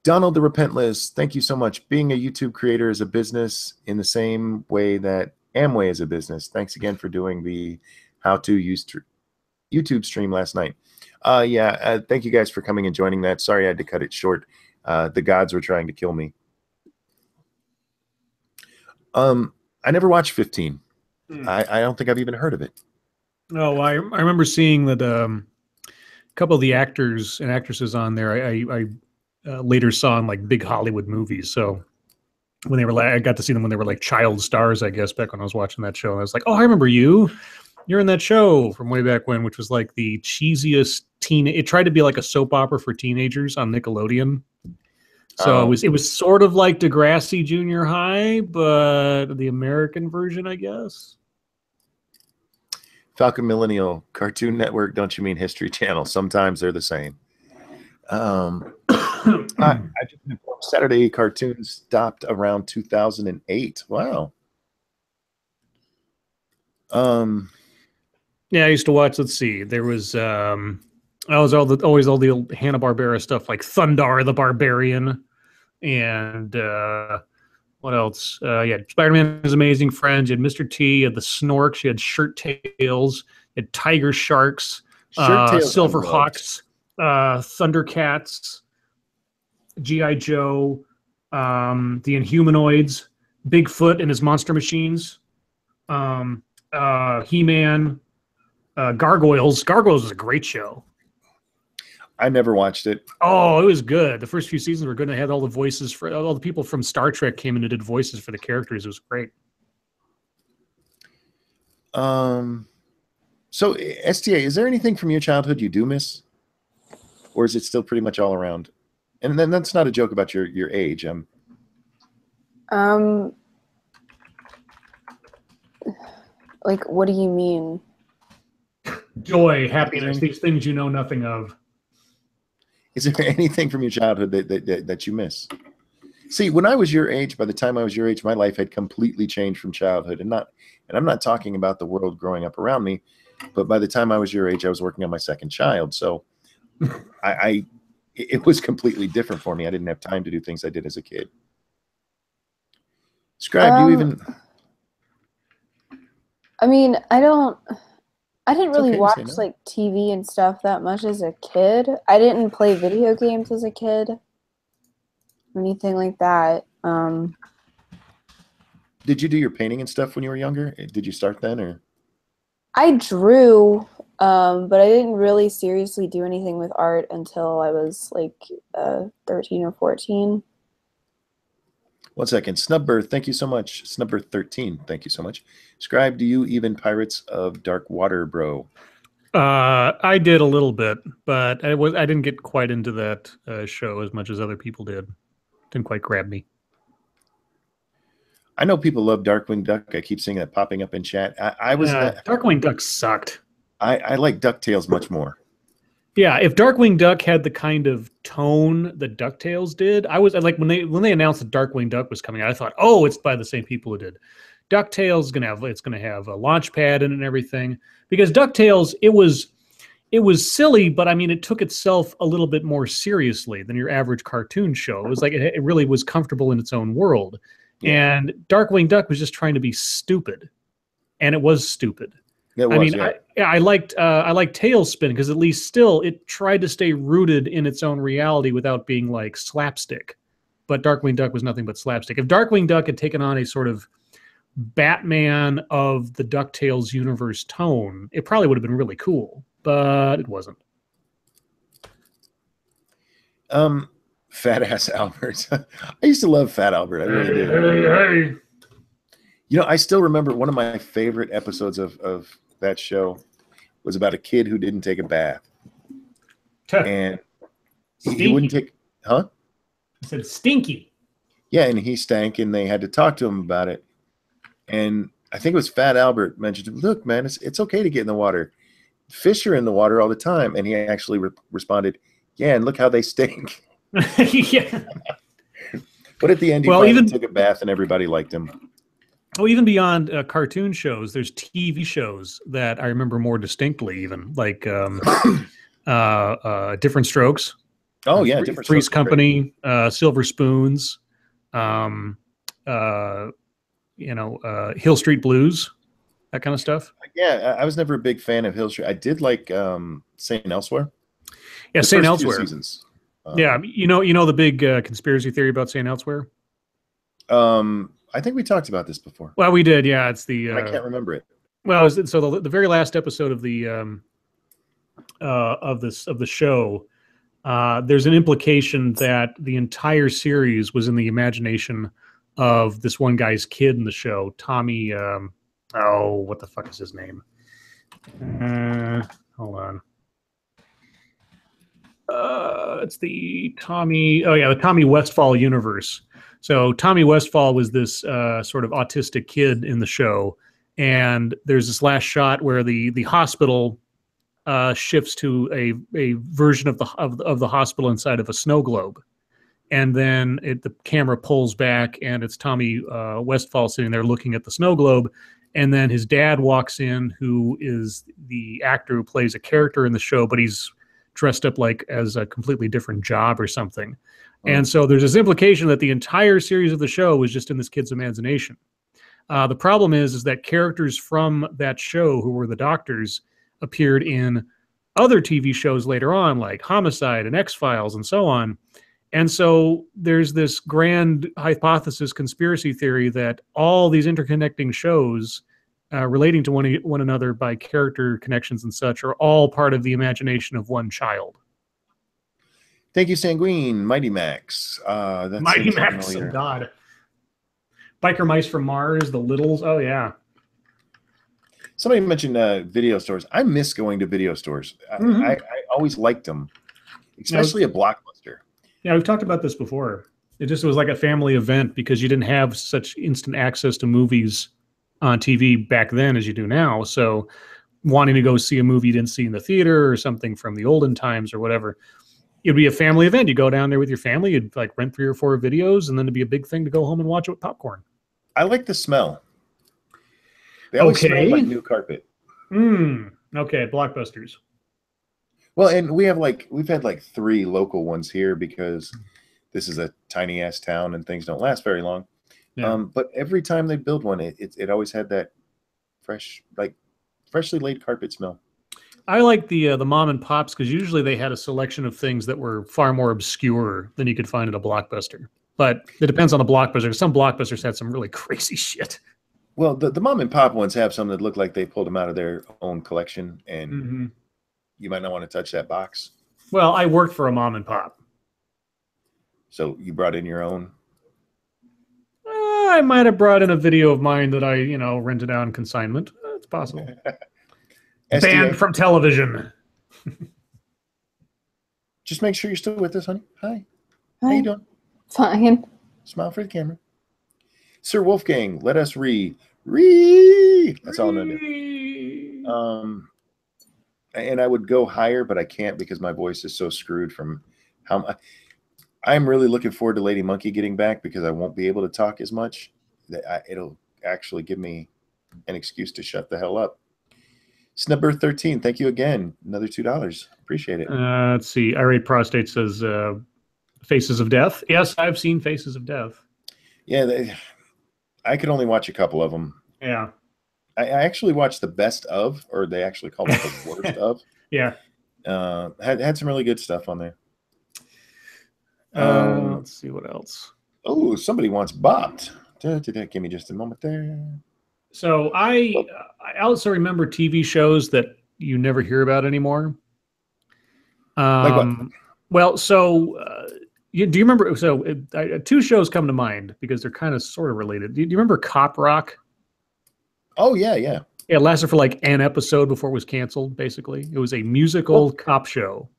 Donald the Repentless, thank you so much. Being a YouTube creator is a business in the same way that Amway is a business. Thanks again for doing the how-to use YouTube stream last night. Thank you guys for coming and joining that. Sorry I had to cut it short. The gods were trying to kill me. I never watched 15. I don't think I've even heard of it. Oh, I remember seeing that a couple of the actors and actresses on there I later saw in like big Hollywood movies. So when they were I got to see them when they were like child stars, I guess, back when I was watching that show. And I was like, oh, I remember you. You're in that show from way back when, which was like the cheesiest it tried to be like a soap opera for teenagers on Nickelodeon. So it was sort of like Degrassi Junior High, but the American version, I guess. Falcon Millennial, Cartoon Network, don't you mean History Channel? Sometimes they're the same. I just informed Saturday cartoons stopped around 2008. Wow. Yeah, I used to watch. Let's see, there was always all the old Hanna-Barbera stuff like Thundar the Barbarian, and what else? Spider-Man His Amazing Friends. You had Mr. T. You had the Snorks. You had Shirt Tails. You had Tiger Sharks. Silverhawks. Thundercats. G.I. Joe. The Inhumanoids. Bigfoot and his Monster Machines. He-Man. Gargoyles. Gargoyles was a great show. I never watched it. Oh, it was good. The first few seasons were good. They had all the voices for all the people from Star Trek came in and did voices for the characters. It was great. So STA, is there anything from your childhood you do miss? Or is it still pretty much all around? And then that's not a joke about your age. Like, what do you mean? Joy, happiness, these things you know nothing of. Is there anything from your childhood that you miss? See, when I was your age, by the time I was your age, my life had completely changed from childhood. And I'm not talking about the world growing up around me. But by the time I was your age, I was working on my second child. So it was completely different for me. I didn't have time to do things I did as a kid. Scribe, do you even... I mean, I didn't really okay to watch say no. like TV and stuff that much as a kid. I didn't play video games as a kid. Or anything like that. Did you do your painting and stuff when you were younger? Did you start then, or? I drew, but I didn't really seriously do anything with art until I was like 13 or 14. 1 second. Snubbirth, thank you so much. Snubbirth 13, thank you so much. Scribe, do you even Pirates of Dark Water, bro? I did a little bit, but I didn't get quite into that show as much as other people did. Didn't quite grab me. I know people love Darkwing Duck. I keep seeing that popping up in chat. I was Darkwing Duck sucked. I like DuckTales much more. Yeah, if Darkwing Duck had the kind of tone that DuckTales did, I was like when they announced that Darkwing Duck was coming out, I thought, oh, it's by the same people who did DuckTales. It's gonna have a launch pad in it and everything, because DuckTales it was silly, but I mean it took itself a little bit more seriously than your average cartoon show. It was like it really was comfortable in its own world. Yeah. And Darkwing Duck was just trying to be stupid, and it was stupid. I liked Tailspin because at least still it tried to stay rooted in its own reality without being like slapstick. But Darkwing Duck was nothing but slapstick. If Darkwing Duck had taken on a sort of Batman of the DuckTales universe tone, it probably would have been really cool, but it wasn't. Fat ass Albert. I used to love Fat Albert. I really did. Hey. You know, I still remember one of my favorite episodes of that show was about a kid who didn't take a bath. And he wouldn't take, huh? I said stinky. Yeah, and he stank, and they had to talk to him about it. And I think it was Fat Albert mentioned, look, man, it's okay to get in the water. Fish are in the water all the time. And he actually responded, yeah, and look how they stink. Yeah. But at the end, he finally took a bath, and everybody liked him. Oh, even beyond cartoon shows, there's TV shows that I remember more distinctly, even like Different Strokes. Oh yeah, Different Three's Company, Silver Spoons, Hill Street Blues, that kind of stuff. Yeah, I was never a big fan of Hill Street. I did like St. Elsewhere. Yeah, St. Elsewhere. Seasons. Yeah, you know the big conspiracy theory about St. Elsewhere. I think we talked about this before. Well, we did. Yeah, it's the. I can't remember it. Well, so the very last episode of the show, there's an implication that the entire series was in the imagination of this one guy's kid in the show, Tommy. What the fuck is his name? Hold on. It's the Tommy. Oh yeah, the Tommy Westfall universe. So Tommy Westfall was this sort of autistic kid in the show, and there's this last shot where the hospital shifts to a version of the hospital inside of a snow globe, and then the camera pulls back, and it's Tommy Westfall sitting there looking at the snow globe, and then his dad walks in, who is the actor who plays a character in the show, but he's dressed up like as a completely different job or something. And so there's this implication that the entire series of the show was just in this kid's imagination. The problem is that characters from that show who were the doctors appeared in other TV shows later on, like Homicide and X-Files and so on. And so there's this grand hypothesis conspiracy theory that all these interconnecting shows relating to one another by character connections and such are all part of the imagination of one child. Thank you, Sanguine. Mighty Max. That's Mighty Max, oh God. Biker Mice from Mars, the Littles. Oh, yeah. Somebody mentioned video stores. I miss going to video stores. I always liked them, especially a Blockbuster. Yeah, we've talked about this before. It just was like a family event because you didn't have such instant access to movies on TV back then as you do now. So wanting to go see a movie you didn't see in the theater or something from the olden times or whatever, it'd be a family event. You go down there with your family, you'd like rent 3 or 4 videos, and then it'd be a big thing to go home and watch it with popcorn. I like the smell. They always smell like new carpet. Okay, Blockbusters. Well, and we've had like 3 local ones here because this is a tiny ass town and things don't last very long. Yeah. But every time they build one, it always had that freshly laid carpet smell. I like the mom and pops because usually they had a selection of things that were far more obscure than you could find at a Blockbuster. But it depends on the Blockbuster. Some Blockbusters had some really crazy shit. Well, the mom and pop ones have some that look like they pulled them out of their own collection, and you might not want to touch that box. Well, I worked for a mom and pop. So you brought in your own? I might have brought in a video of mine that I, rented out on consignment. It's possible. Banned from television. Just make sure you're still with us, honey. Hi. Hi. How you doing? Fine. Smile for the camera. Sir Wolfgang, let us read. That's all I'm gonna do. And I would go higher, but I can't because my voice is so screwed from how I'm really looking forward to Lady Monkey getting back because I won't be able to talk as much. It'll actually give me an excuse to shut the hell up. Snubber 13, thank you again. Another $2. Appreciate it. Let's see. Irate Prostate says Faces of Death. Yes, I've seen Faces of Death. Yeah, I could only watch a couple of them. Yeah. I actually watched the best of, or they actually called it the worst of. Yeah. Had some really good stuff on there. Let's see what else. Oh, somebody wants bopped. Give me just a moment there. So I also remember TV shows that you never hear about anymore. Like what? Well, so do you remember? So 2 shows come to mind because they're kind of sort of related. Do you remember Cop Rock? Oh yeah. Yeah, it lasted for like an episode before it was canceled. Basically, it was a musical cop show.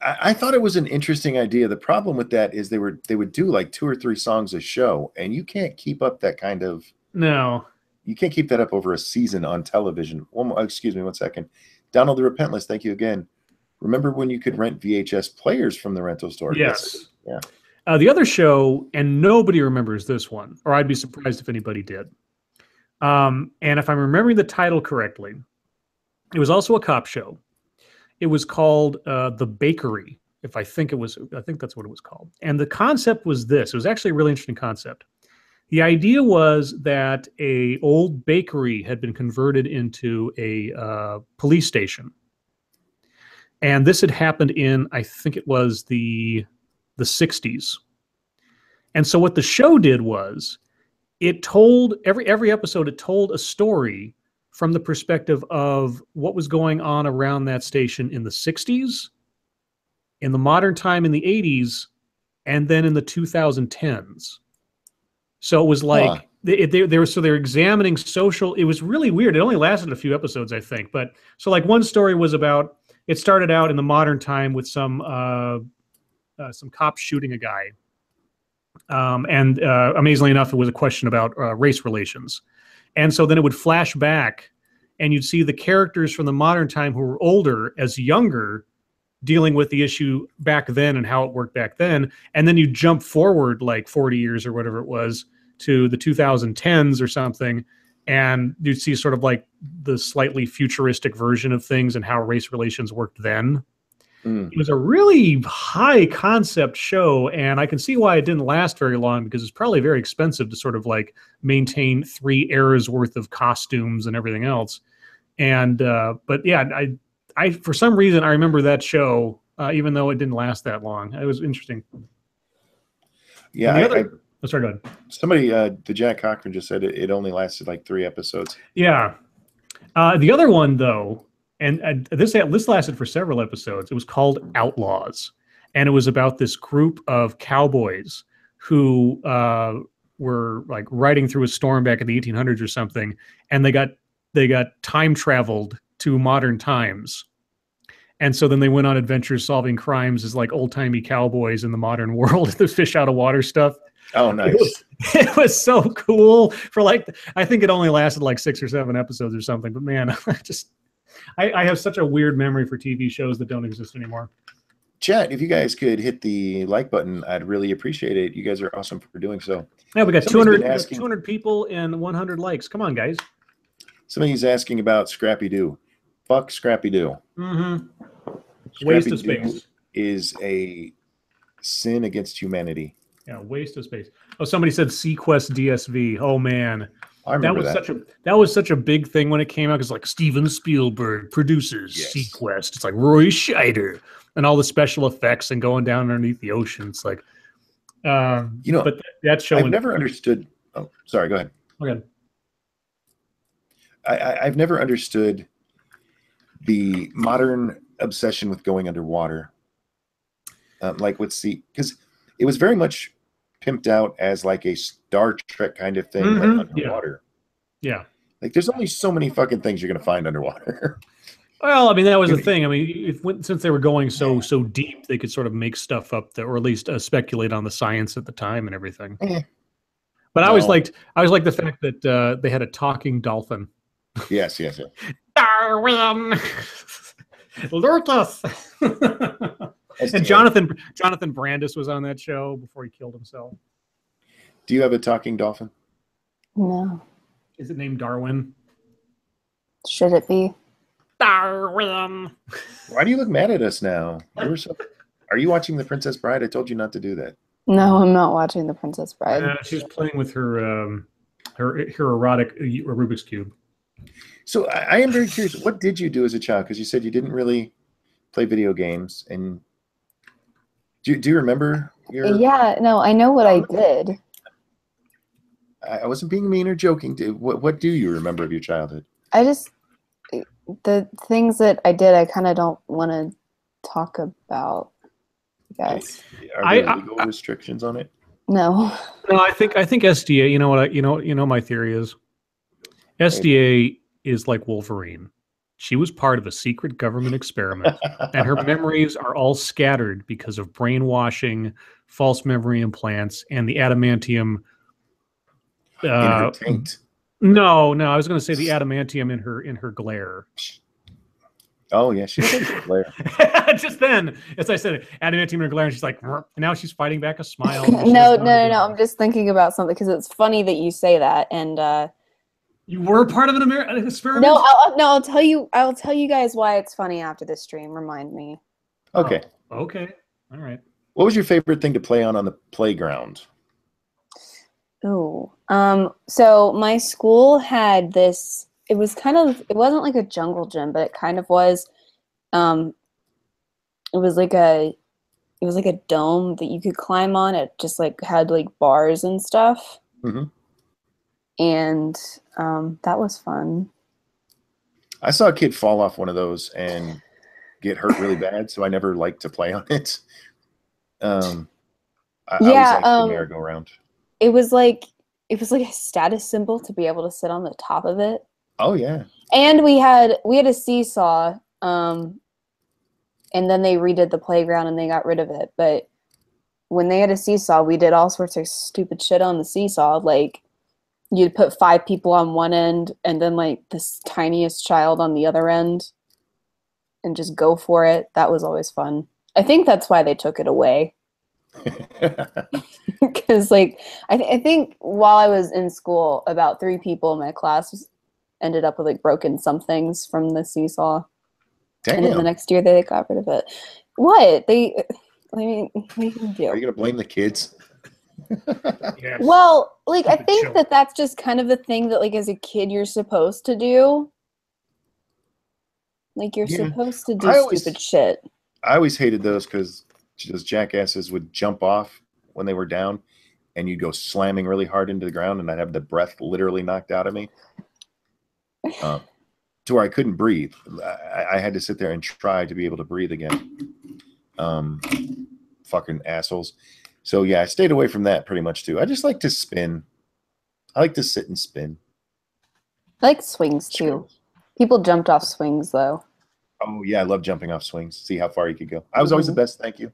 I thought it was an interesting idea. The problem with that is they would do like 2 or 3 songs a show, and you can't keep up that kind of. No. You can't keep that up over a season on television. Excuse me, 1 second. Donald the Repentless, thank you again. Remember when you could rent VHS players from the rental store? Yes. Yeah. The other show, and nobody remembers this one, or I'd be surprised if anybody did. And if I'm remembering the title correctly, it was also a cop show. It was called The Bakery. I think that's what it was called. And the concept was this. It was actually a really interesting concept. The idea was that a old bakery had been converted into a police station. And this had happened in, I think it was the 60s. And so what the show did was it told every episode, it told a story from the perspective of what was going on around that station in the 60s, in the modern time in the 80s, and then in the 2010s. So it was like they're examining social. It was really weird. It only lasted a few episodes, I think. But so like one story was about, it started out in the modern time with some cops shooting a guy. And amazingly enough, it was a question about race relations. And so then it would flash back and you'd see the characters from the modern time who were older as younger dealing with the issue back then and how it worked back then. And then you jump forward like 40 years or whatever it was to the 2010s or something. And you'd see sort of like the slightly futuristic version of things and how race relations worked then. It was a really high concept show, and I can see why it didn't last very long because it's probably very expensive to sort of like maintain 3 eras worth of costumes and everything else. And but yeah, I for some reason I remember that show, even though it didn't last that long. It was interesting. Yeah, sorry, go ahead. Somebody, the Jack Cochran just said it only lasted like 3 episodes. Yeah, the other one though. And this lasted for several episodes. It was called Outlaws, and it was about this group of cowboys who were like riding through a storm back in the 1800s or something, and they got time traveled to modern times, and so then they went on adventures solving crimes as like old timey cowboys in the modern world. The fish out of water stuff. Oh, nice! It was so cool. For like, I think it only lasted like 6 or 7 episodes or something. But man, I have such a weird memory for TV shows that don't exist anymore. Chat, if you guys could hit the like button, I'd really appreciate it. You guys are awesome for doing so. Yeah, we got 200 people and 100 likes. Come on, guys. Somebody's asking about Scrappy Doo. Fuck Scrappy Doo. Waste of space. Is a sin against humanity. Yeah, waste of space. Oh, somebody said Sequest DSV. Oh man, I remember that was such a big thing when it came out because like Steven Spielberg produces Sequest. It's like Roy Scheider and all the special effects and going down underneath the ocean. It's like, but that's showing. I've never understood. Oh, sorry. Go ahead. Okay. I've never understood the modern obsession with going underwater. Like with sea, because it was very much pimped out as like a Star Trek kind of thing, like underwater. Yeah. Like there's only so many fucking things you're gonna find underwater. Well, I mean that was the thing. I mean, since they were going so deep, they could sort of make stuff up that, or at least speculate on the science at the time and everything. But I always liked the fact that they had a talking dolphin. Yes. Darwin, alert us. And Jonathan Brandis was on that show before he killed himself. Do you have a talking dolphin? No. Is it named Darwin? Should it be? Darwin. Why do you look mad at us now? Are you watching The Princess Bride? I told you not to do that. No, I'm not watching The Princess Bride. She's playing with her erotic Rubik's Cube. So I am very curious. What did you do as a child? Because you said you didn't really play video games. And do you remember your... Yeah, no, I know what I did. I wasn't being mean or joking. What do you remember of your childhood? The things that I did, I kind of don't want to talk about, guys. Are there legal restrictions on it? No. No, I think SDA. You know what? You know my theory is. SDA is like Wolverine. She was part of a secret government experiment, and her memories are all scattered because of brainwashing, false memory implants, and the adamantium. In her taint. No, I was going to say the adamantium in her glare. Oh yeah, she has a glare. Just then, as I said, adamantium in her glare, and she's like, and now she's fighting back a smile. No. I'm just thinking about something because it's funny that you say that, and you were part of an experiment. No, I'll tell you. I'll tell you guys why it's funny after the stream. Remind me. Okay. Oh, okay. All right. What was your favorite thing to play on the playground? Oh, so my school had this, it wasn't like a jungle gym, but it kind of was, it was like a dome that you could climb on. It just like had like bars and stuff. Mm-hmm. And, that was fun. I saw a kid fall off one of those and get hurt really bad. So I never liked to play on it. I always liked the merry-go-round. It was like a status symbol to be able to sit on the top of it. Oh yeah. And we had a seesaw, and then they redid the playground and they got rid of it. But when they had a seesaw, we did all sorts of stupid shit on the seesaw. Like you'd put 5 people on one end and then like this tiniest child on the other end and just go for it. That was always fun. I think that's why they took it away. Because like I think while I was in school, about 3 people in my class ended up with like broken somethings from the seesaw. Damn. And then the next year they got rid of it. What they can do? Are you gonna blame the kids? Yes. Well, like I think that's just kind of the thing that like as a kid you're supposed to do. Like you're supposed to do stupid shit. I always hated those because those jackasses would jump off when they were down and you'd go slamming really hard into the ground and I'd have the breath literally knocked out of me to where I couldn't breathe. I had to sit there and try to be able to breathe again. Fucking assholes. So yeah, I stayed away from that pretty much too. I just like to spin. I like to sit and spin. I like swings too. People jumped off swings though. Oh yeah, I love jumping off swings. See how far you could go. I was always the best. Thank you.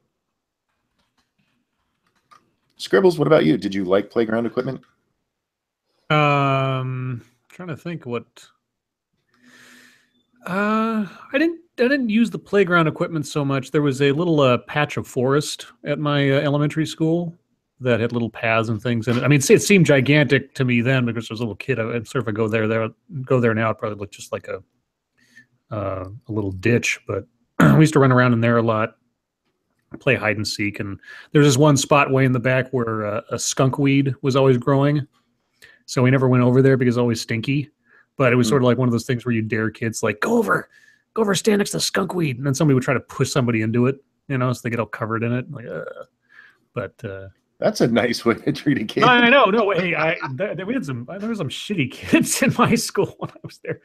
Scribbles, what about you? Did you like playground equipment? Trying to think what. I didn't use the playground equipment so much. There was a little patch of forest at my elementary school that had little paths and things in it. I mean, it seemed gigantic to me then because I was a little kid. I'd sort of go there now. It probably looked just like a little ditch, but we used to run around in there a lot, play hide and seek. And there's this one spot way in the back where a skunk weed was always growing. So we never went over there because it was always stinky. But it was sort of like one of those things where you dare kids like, go over, stand next to the skunk weed. And then somebody would try to push somebody into it, you know, so they get all covered in it. Like, but that's a nice way to treat a kid. I know. No, hey, we had there were some shitty kids in my school when I was there.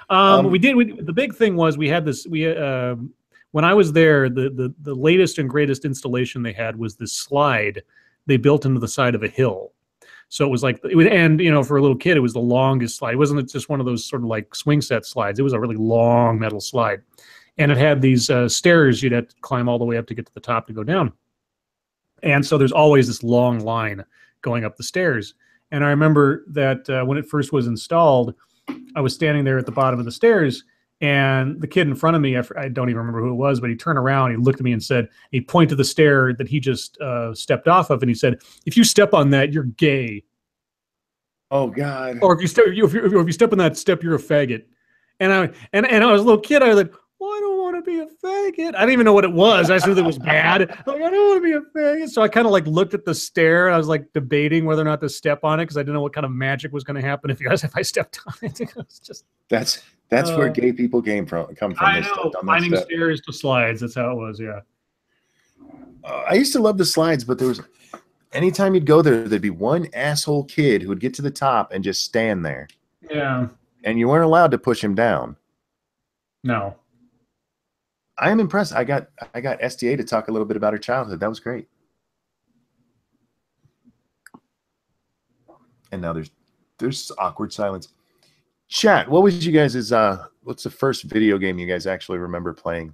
The big thing was we had this. When I was there, the latest and greatest installation they had was this slide they built into the side of a hill. So it was like, and you know, for a little kid, it was the longest slide. It wasn't just one of those sort of like swing set slides. It was a really long metal slide, and it had these stairs you'd have to climb all the way up to get to the top to go down. And so there's always this long line going up the stairs. And I remember that when it first was installed, I was standing there at the bottom of the stairs, and the kid in front of me, I don't even remember who it was, but he turned around, he looked at me and said, he pointed to the stair that he just stepped off of, and he said, "If you step on that, you're gay." Oh God! Or if you step on that step, you're a faggot. And I was a little kid. I was like, well, I don't want to be a faggot. I didn't even know what it was. I assumed it was bad. Like, I don't want to be a faggot. So I kind of like looked at the stair. I was like debating whether or not to step on it because I didn't know what kind of magic was going to happen if I stepped on it. It was just that's where gay people come from. I know, finding stairs to slides. That's how it was. Yeah. I used to love the slides, but there was anytime you'd go there, there'd be one asshole kid who would get to the top and just stand there. Yeah. And you weren't allowed to push him down. No. I am impressed. I got STA to talk a little bit about her childhood. That was great. And now there's awkward silence. Chat, what was you guys' what's the first video game you guys actually remember playing?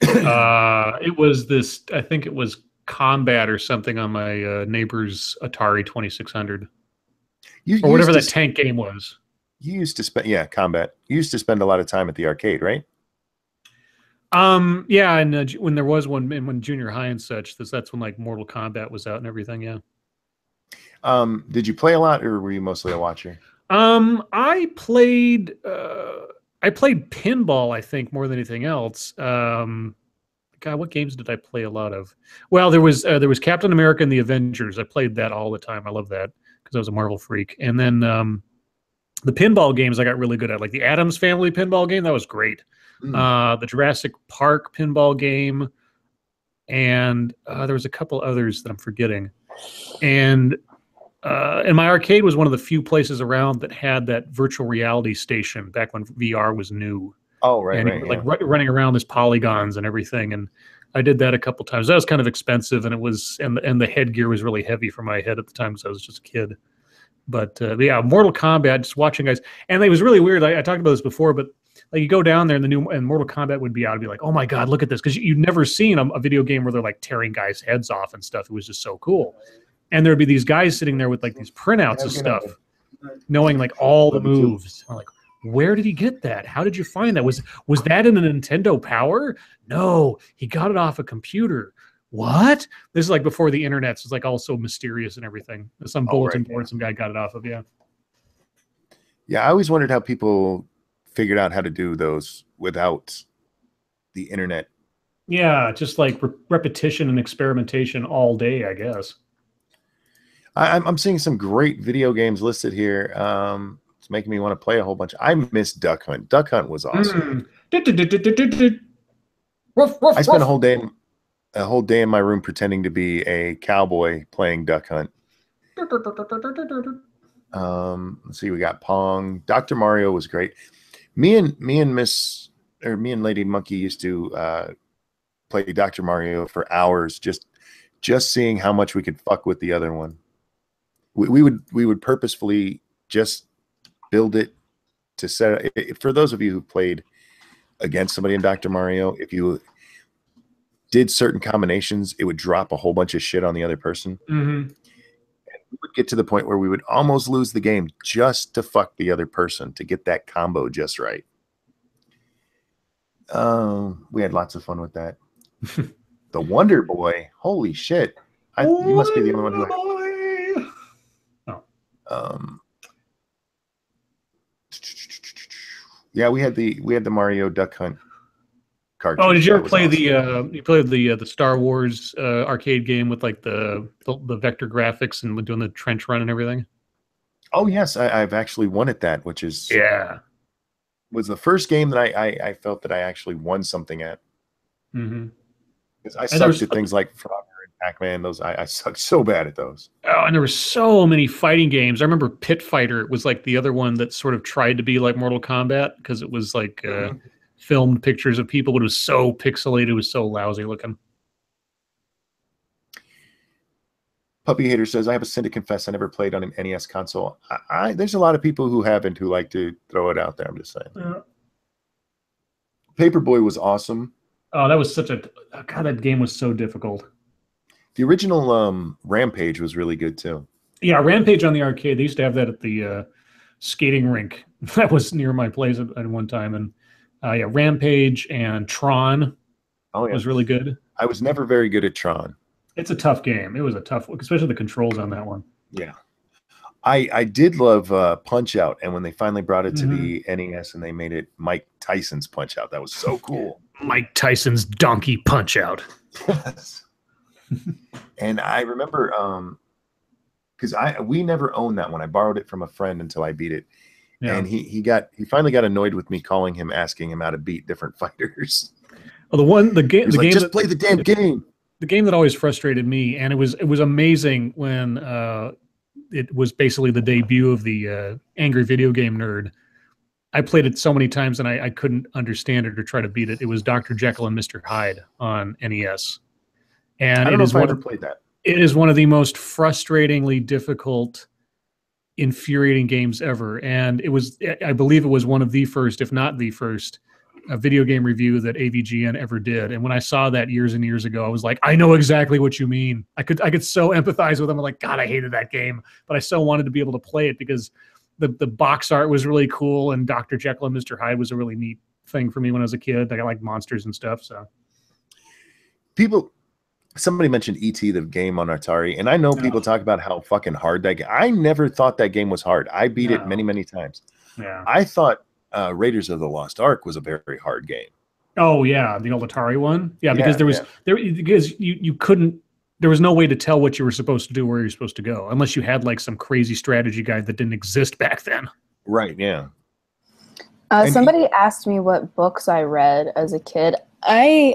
It was this, I think it was Combat or something on my neighbor's Atari 2600. Or whatever that tank game was. You used to spend, Combat. You used to spend a lot of time at the arcade, right? Yeah, and when there was one, and when junior high and such, that's when like Mortal Kombat was out and everything. Yeah. Did you play a lot, or were you mostly a watcher? I played pinball, I think, more than anything else. God, what games did I play a lot of? Well, there was Captain America and the Avengers. I played that all the time. I love that because I was a Marvel freak. And then the pinball games I got really good at, like the Addams Family pinball game. That was great. The Jurassic Park pinball game, and there was a couple others that I'm forgetting. And my arcade was one of the few places around that had that virtual reality station back when VR was new. Oh, right, and like running around as polygons and everything. And I did that a couple times. That was kind of expensive, and it was and the headgear was really heavy for my head at the time because I was just a kid. But yeah, Mortal Kombat, just watching guys, and it was really weird. I talked about this before, but like you go down there and Mortal Kombat would be out, and be like, oh my God, look at this, because you'd never seen a video game where they're like tearing guys' heads off and stuff. It was just so cool. And there'd be these guys sitting there with like these printouts of stuff, knowing like all the moves. I'm like, where did he get that? How did you find that? Was that in a Nintendo Power? No, he got it off a computer. What? This is like before the internet, so it's like all so mysterious and everything. Some bulletin board, some guy got it off of. Yeah. Yeah, I always wondered how people figured out how to do those without the internet. Yeah, just like repetition and experimentation all day, I guess. I'm seeing some great video games listed here. It's making me want to play a whole bunch. I miss Duck Hunt. Duck Hunt was awesome. I spent a whole day in my room pretending to be a cowboy playing Duck Hunt. Let's see, we got Pong. Dr. Mario was great. Me and Lady Monkey used to play Dr. Mario for hours, just seeing how much we could fuck with the other one. We would purposefully just build it to set. For those of you who played against somebody in Dr. Mario, if you did certain combinations, it would drop a whole bunch of shit on the other person. Mm-hmm. And we would get to the point where we would almost lose the game just to fuck the other person, to get that combo just right. We had lots of fun with that. The Wonder Boy, holy shit! You must be the only one who. Yeah, we had the Mario Duck Hunt cartridge. Oh, did you That ever was play awesome. you played the Star Wars arcade game with like the vector graphics and doing the trench run and everything? Oh yes, I've actually won at that, which is Yeah. was the first game that I felt that I actually won something at. Hmm. Because I And there sucked was at things like Frogger and Pac-Man. Those I sucked so bad at those. and there were so many fighting games. I remember Pit Fighter was like the other one that sort of tried to be like Mortal Kombat because it was like Mhm. filmed pictures of people, but it was so pixelated, it was so lousy looking. Puppy Hater says, I have a sin to confess. I never played on an NES console. There's a lot of people who haven't who like to throw it out there. I'm just saying. Yeah. Paperboy was awesome. Oh, that was such a God. That game was so difficult. The original Rampage was really good too. Yeah, Rampage on the arcade. They used to have that at the skating rink that was near my place at one time, and yeah, Rampage and Tron Oh yeah, was really good. I was never very good at Tron. It's a tough game. It was a tough, especially the controls on that one. Yeah, I did love Punch Out, and when they finally brought it to Mhm. the NES and they made it Mike Tyson's Punch Out, that was so cool. Mike Tyson's Donkey Punch Out. Yes. And I remember because we never owned that one. I borrowed it from a friend until I beat it. Yeah. And he finally got annoyed with me calling him, asking him how to beat different fighters. Well, the game He's like, just play the damn game. The game that always frustrated me, and it was amazing when it was basically the debut of the angry video game nerd. I played it so many times and I couldn't understand it or try to beat it. It was Dr. Jekyll and Mr. Hyde on NES. And I don't know if I ever played that. It is one of the most frustratingly difficult, infuriating games ever. And it was, I believe it was one of the first, if not the first, video game review that AVGN ever did. And when I saw that years and years ago, I was like, I know exactly what you mean. I could so empathize with them. I'm like, God, I hated that game, but I so wanted to be able to play it because the box art was really cool, and Dr. Jekyll and Mr. Hyde was a really neat thing for me when I was a kid. I like monsters and stuff. So somebody mentioned E.T., the game on Atari, and I know people talk about how fucking hard that game. I never thought that game was hard. I beat it many, many times. Yeah. I thought Raiders of the Lost Ark was a very hard game. Oh yeah, the old Atari one. Yeah, because you couldn't. There was no way to tell what you were supposed to do, where you're supposed to go, unless you had like some crazy strategy guide that didn't exist back then. Right. Yeah. Somebody asked me what books I read as a kid. I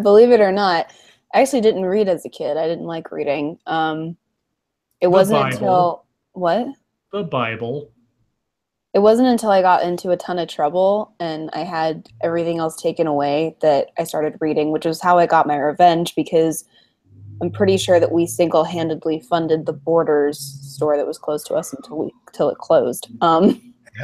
believe it or not, I actually didn't read as a kid. I didn't like reading. It wasn't until what? The Bible. It wasn't until I got into a ton of trouble and I had everything else taken away that I started reading, which was how I got my revenge, because I'm pretty sure that we single-handedly funded the Borders store that was close to us until it closed. How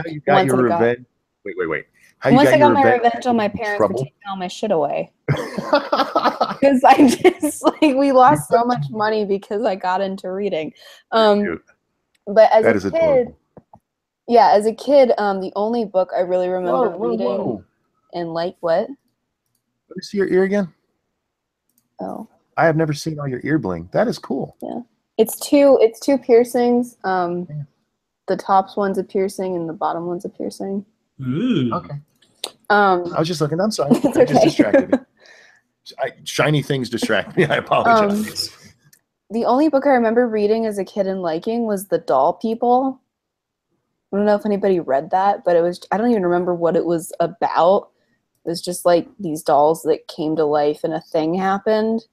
you got your revenge? Wait. Once I got my revenge on my parents for taking all my shit away. Because I just we lost so much money because I got into reading. But as a kid, as a kid, the only book I really remember reading and like what? Let me see your ear again. Oh. I have never seen all your ear bling. That is cool. Yeah. It's two piercings. The top one's a piercing and the bottom one's a piercing. Ooh. Okay. I was just looking. I'm sorry. I just distracted me. Shiny things distract me. I apologize. The only book I remember reading as a kid and liking was The Doll People. I don't know if anybody read that, but I don't even remember what it was about. It was just like these dolls that came to life and a thing happened.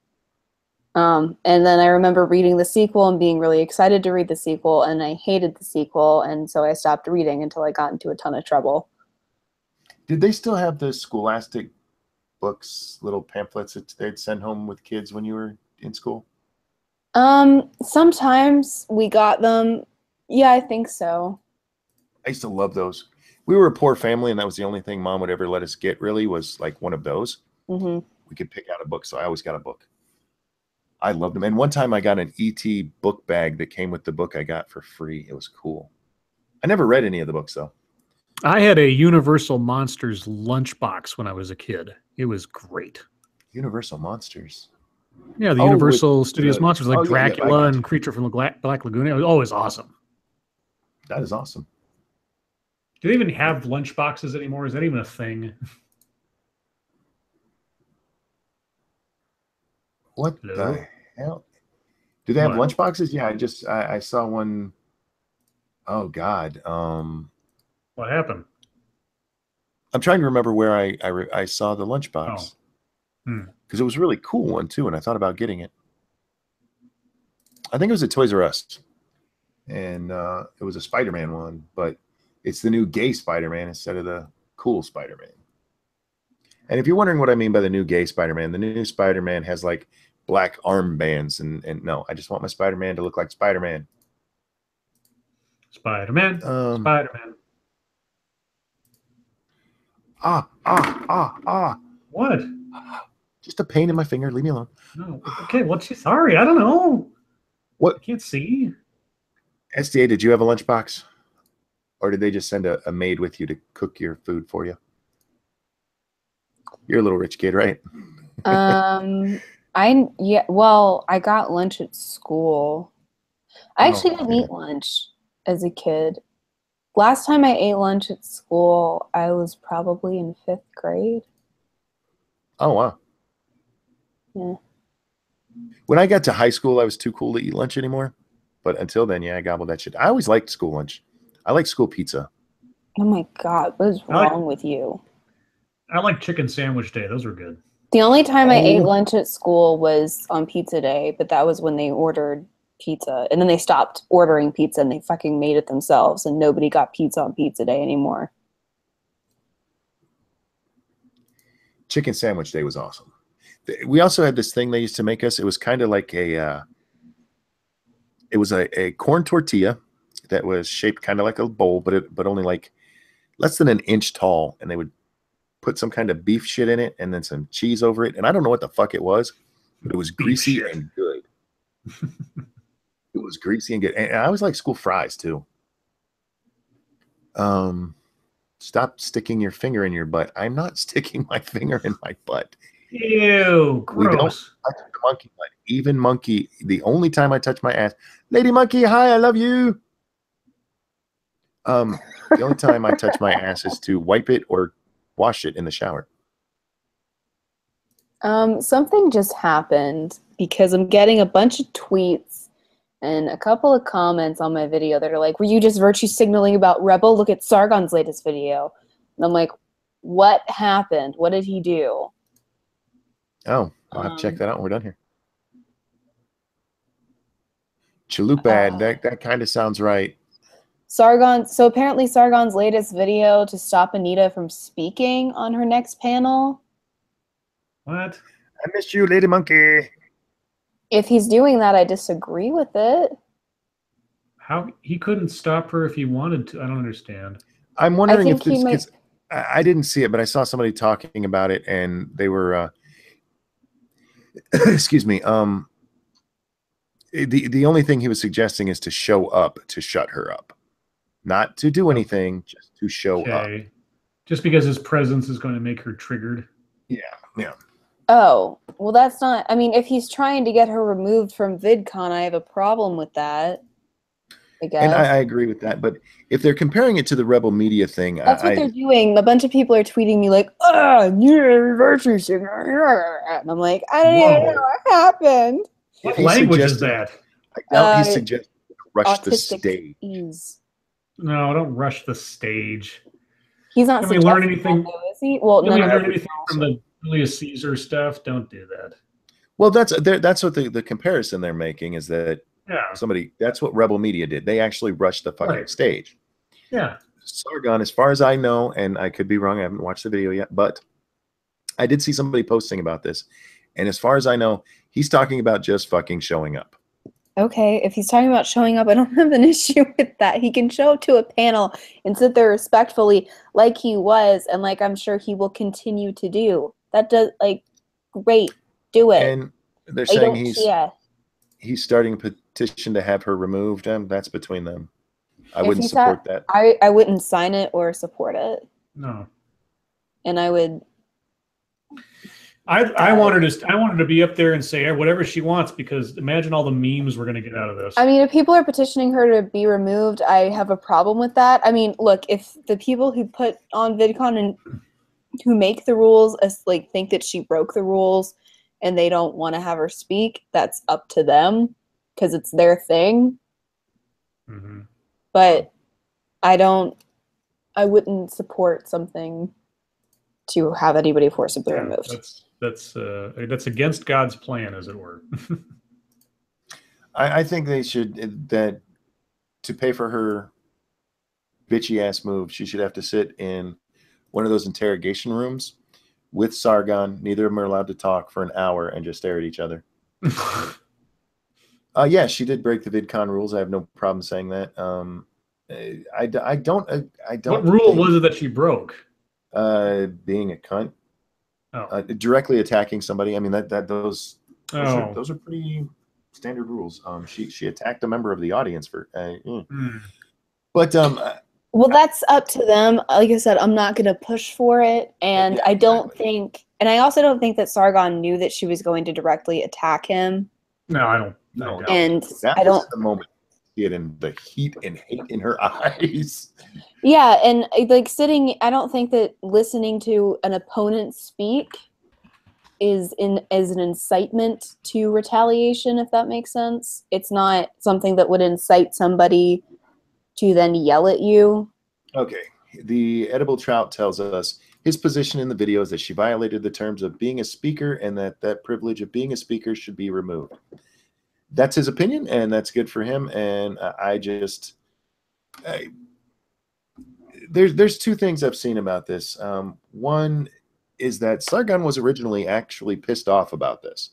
And then I remember reading the sequel and being really excited to read the sequel, and I hated the sequel, and so I stopped reading until I got into a ton of trouble. Did they still have the Scholastic books, little pamphlets that they'd send home with kids when you were in school? Sometimes we got them. Yeah, I think so. I used to love those. We were a poor family, and that was the only thing Mom would ever let us get, really, was like one of those. Mm-hmm. We could pick out a book, so I always got a book. I loved them. And one time I got an E.T. book bag that came with the book I got for free. It was cool. I never read any of the books, though. I had a Universal Monsters lunchbox when I was a kid. It was great. Universal Monsters. Yeah, the Universal Studios monsters like Dracula and Creature from the Black Lagoon. It was always awesome. That is awesome. Do they even have lunch boxes anymore? Is that even a thing? What Hello? the hell? Do they have What? lunch boxes? Yeah, I saw one. Oh God. What happened? I'm trying to remember where I saw the lunchbox Oh. Hmm. because it was a really cool one too, and I thought about getting it. I think it was at Toys R Us, and it was a Spider-Man one, but it's the new gay Spider-Man instead of the cool Spider-Man. And if you're wondering what I mean by the new gay Spider-Man, the new Spider-Man has like black armbands, and no, I just want my Spider-Man to look like Spider-Man. Spider-Man. Spider-Man. Ah. What? Just a pain in my finger. Leave me alone. No. Okay, what's she? Sorry, I don't know. What? I can't see. SDA, did you have a lunchbox? Or did they just send a maid with you to cook your food for you? You're a little rich kid, right? Well, I got lunch at school. I actually didn't okay. eat lunch as a kid. Last time I ate lunch at school, I was probably in 5th grade. Oh, wow. Yeah. When I got to high school, I was too cool to eat lunch anymore. But until then, yeah, I gobbled that shit. I always liked school lunch. I like school pizza. Oh my God, what is wrong with you? I like chicken sandwich day. Those were good. The only time I ate Oh. lunch at school was on pizza day, but that was when they ordered pizza. And then they stopped ordering pizza and they fucking made it themselves, and nobody got pizza on pizza day anymore. Chicken sandwich day was awesome. We also had this thing they used to make us. It was kind of like it was a corn tortilla that was shaped kind of like a bowl, but only like less than an inch tall. And they would put some kind of beef shit in it and then some cheese over it. And I don't know what the fuck it was, but it was greasy and good. It was greasy and good. And I always like school fries too. Stop sticking your finger in your butt. I'm not sticking my finger in my butt. Ew, gross. We don't touch the monkey butt. Even monkey, the only time I touch my ass, Lady Monkey, hi, I love you. The only time I touch my ass is to wipe it or wash it in the shower. Something just happened because I'm getting a bunch of tweets and a couple of comments on my video that are like, were you just virtue signaling about Rebel? Look at Sargon's latest video. And I'm like, what happened? What did he do? Oh, I'll have to check that out when we're done here. Chalupad, that kind of sounds right. Sargon, so apparently Sargon's latest video to stop Anita from speaking on her next panel. What? I miss you, Lady Monkey. If he's doing that, I disagree with it. How he couldn't stop her if he wanted to? I don't understand. I'm wondering if this because I didn't see it, but I saw somebody talking about it, and they were excuse me. The only thing he was suggesting is to show up to shut her up, not to do anything, just to show up. Just because his presence is going to make her triggered. Yeah. Oh, well, that's not. I mean, if he's trying to get her removed from VidCon, I have a problem with that. I guess. And I agree with that. But if they're comparing it to the Rebel Media thing, that's what they're doing. A bunch of people are tweeting me like, you're virtue signaling. And I'm like, I don't even know what happened. What language is that? He suggested rush the stage. Ease. No, don't rush the stage. He's not. Can we learn anything? Though, is he? Well, can we learn anything from the Julius Caesar stuff? Don't do that. Well, that's what the comparison they're making is that somebody. That's what Rebel Media did. They actually rushed the fucking stage. Yeah. Sargon, as far as I know, and I could be wrong, I haven't watched the video yet, but I did see somebody posting about this. And as far as I know, he's talking about just fucking showing up. Okay, if he's talking about showing up, I don't have an issue with that. He can show up to a panel and sit there respectfully like he was, and like I'm sure he will continue to do. That does, like, great, do it. And they're saying he's starting a petition to have her removed. That's between them. I wouldn't support that. I wouldn't sign it or support it. No. And I would. I wanted to be up there and say whatever she wants, because imagine all the memes we're going to get out of this. I mean, if people are petitioning her to be removed, I have a problem with that. I mean, look, if the people who put on VidCon and who make the rules like think that she broke the rules and they don't want to have her speak, that's up to them because it's their thing. Mm-hmm. But I wouldn't support something to have anybody forcibly removed. That's against God's plan, as it were. I think they should, that to pay for her bitchy ass move, she should have to sit in one of those interrogation rooms with Sargon. Neither of them are allowed to talk for an hour and just stare at each other. Yeah, she did break the VidCon rules. I have no problem saying that. I don't. What rule was it that she broke? Being a cunt. Oh. Directly attacking somebody. I mean, those are pretty standard rules. She attacked a member of the audience for. But well, that's up to them. Like I said, I'm not going to push for it, and yeah, I don't think, and I also don't think that Sargon knew that she was going to directly attack him. No, I don't. No, and I don't. The moment see it in the heat and hate in her eyes. Yeah, and like I don't think that listening to an opponent speak is an incitement to retaliation, if that makes sense. It's not something that would incite somebody to then yell at you. Okay. The Edible Trout tells us his position in the video is that she violated the terms of being a speaker and that privilege of being a speaker should be removed. That's his opinion, and that's good for him. And there's two things I've seen about this. One is that Sargon was originally actually pissed off about this,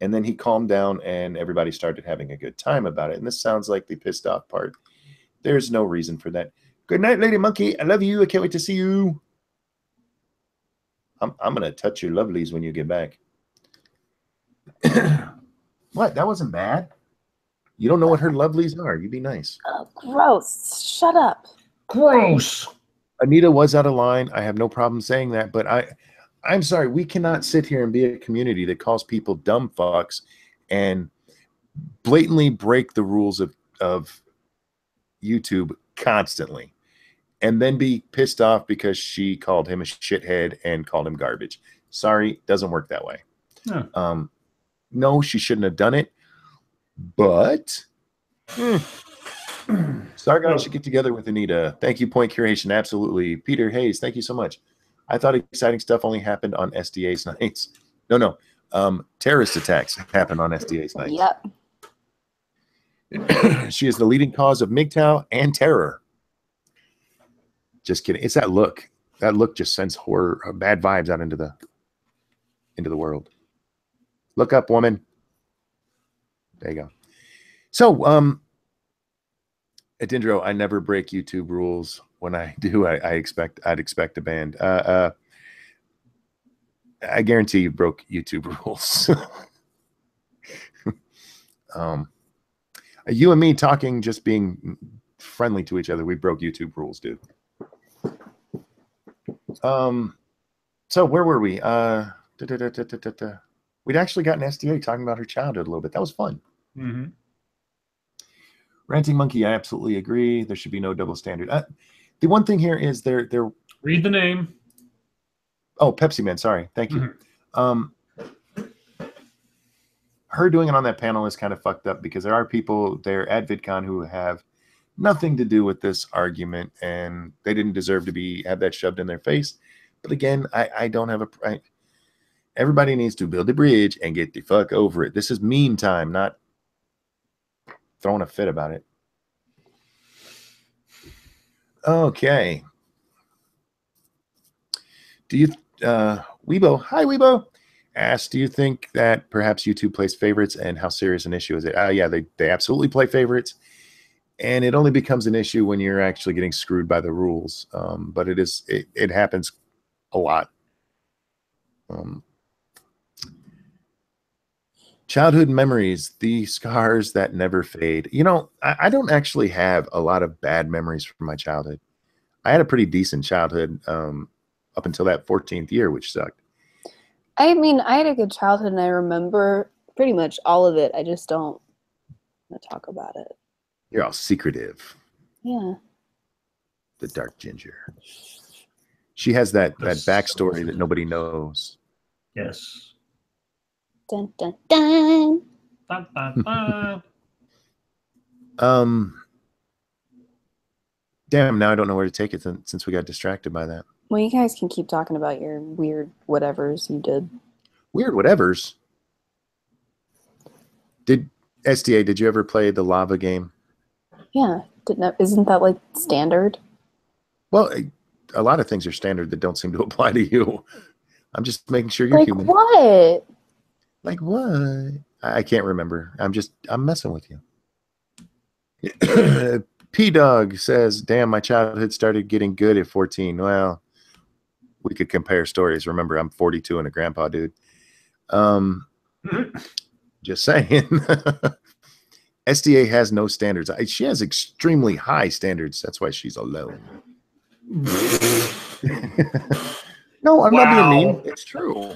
and then he calmed down and everybody started having a good time about it. And this sounds like the pissed off part. There's no reason for that. Good night, Lady Monkey. I love you. I can't wait to see you. I'm gonna touch your lovelies when you get back. What? That wasn't bad. You don't know what her lovelies are. You be nice. Oh, gross. Shut up. Gross. Anita was out of line. I have no problem saying that, but I'm sorry. We cannot sit here and be a community that calls people dumb fucks and blatantly break the rules of YouTube constantly and then be pissed off because she called him a shithead and called him garbage. Sorry, doesn't work that way. No. No, she shouldn't have done it, but Sargon should get together with Anita. Thank you, Point Curation. Absolutely. Peter Hayes, thank you so much. I thought exciting stuff only happened on SDA's nights. No. Terrorist attacks happened on SDA's nights. Yep. She is the leading cause of MGTOW and terror. Just kidding. It's that look. That look just sends horror, bad vibes out into the world. Look up, woman. There you go. So, at Dindro, I never break YouTube rules. When I do, I'd expect a ban. I guarantee you broke YouTube rules. You and me talking, just being friendly to each other, we broke YouTube rules, dude. So where were we? We'd actually gotten SDA talking about her childhood a little bit. That was fun. Mm-hmm. Ranting Monkey, I absolutely agree. There should be no double standard. The one thing here is they're read the name. Oh, Pepsi Man. Sorry. Thank you. Mm-hmm. Her doing it on that panel is kind of fucked up because there are people there at VidCon who have nothing to do with this argument and they didn't deserve to have that shoved in their face. But again, I don't have everybody needs to build a bridge and get the fuck over it. This is meme time, not throwing a fit about it. Okay. Do you, Weibo, hi Weibo, asked, do you think that perhaps YouTube plays favorites and how serious an issue is it? Yeah, they absolutely play favorites. And it only becomes an issue when you're actually getting screwed by the rules. But it happens a lot. Childhood memories, the scars that never fade. You know, I don't actually have a lot of bad memories from my childhood. I had a pretty decent childhood up until that 14th year, which sucked. I mean, I had a good childhood and I remember pretty much all of it. I just don't want to talk about it. You're all secretive. Yeah. The dark ginger. She has that backstory that nobody knows. Yes. Dun dun dun. Ba, ba, ba. Damn, now I don't know where to take it since we got distracted by that. Well, you guys can keep talking about your weird whatevers you did. Weird whatevers. Did you ever play the lava game? Yeah. Isn't that like standard? Well, a lot of things are standard that don't seem to apply to you. I'm just making sure you're like human. What? Like what? I can't remember. I'm messing with you. P-Dog says, damn, my childhood started getting good at 14. Well, we could compare stories. Remember, I'm 42 and a grandpa, dude. Just saying. SDA has no standards. She has extremely high standards. That's why she's alone. No, I'm not being mean. It's true.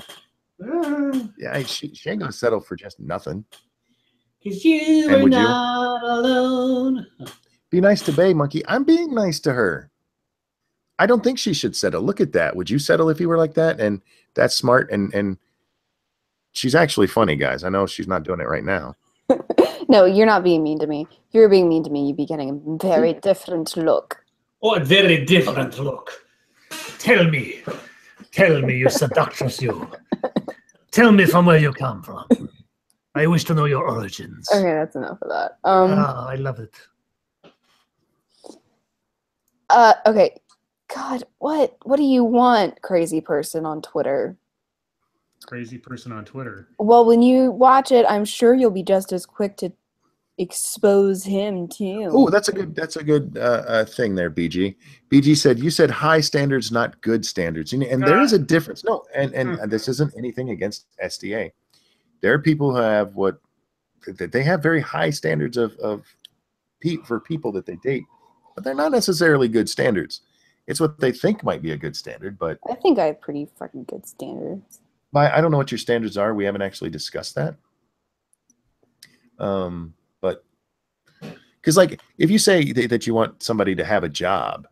Yeah, she ain't gonna settle for just nothing. Because you are not alone. Be nice to Bay Monkey. I'm being nice to her. I don't think she should settle. Look at that. Would you settle if you were like that? And that's smart. And she's actually funny, guys. I know she's not doing it right now. No, you're not being mean to me. If you were being mean to me, you'd be getting a very different look. Oh, a very different look. Tell me, you seductress, you. Tell me from where you come from. I wish to know your origins. Okay, that's enough of that. I love it. Okay. God, what do you want, crazy person on Twitter? Crazy person on Twitter. Well, when you watch it, I'm sure you'll be just as quick to expose him too. Oh, that's a good thing there, BG. BG said, you said high standards, not good standards. And there is a difference. No, and this isn't anything against SDA. There are people who have they have very high standards for people that they date, but they're not necessarily good standards. It's what they think might be a good standard, but I think I have pretty fucking good standards. I don't know what your standards are. We haven't actually discussed that. But because like if you say that you want somebody to have a job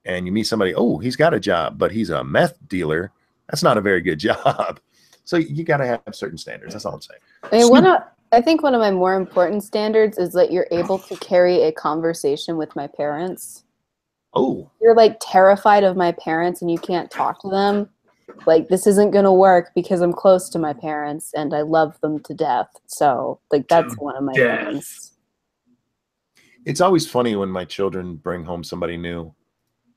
and you meet somebody, oh, he's got a job, but he's a meth dealer, that's not a very good job. So you got to have certain standards. That's all I'm saying. I think one of my more important standards is that you're able to carry a conversation with my parents. Oh, you're like terrified of my parents and you can't talk to them. Like, this isn't going to work because I'm close to my parents and I love them to death. So, like, that's one of my things. It's always funny when my children bring home somebody new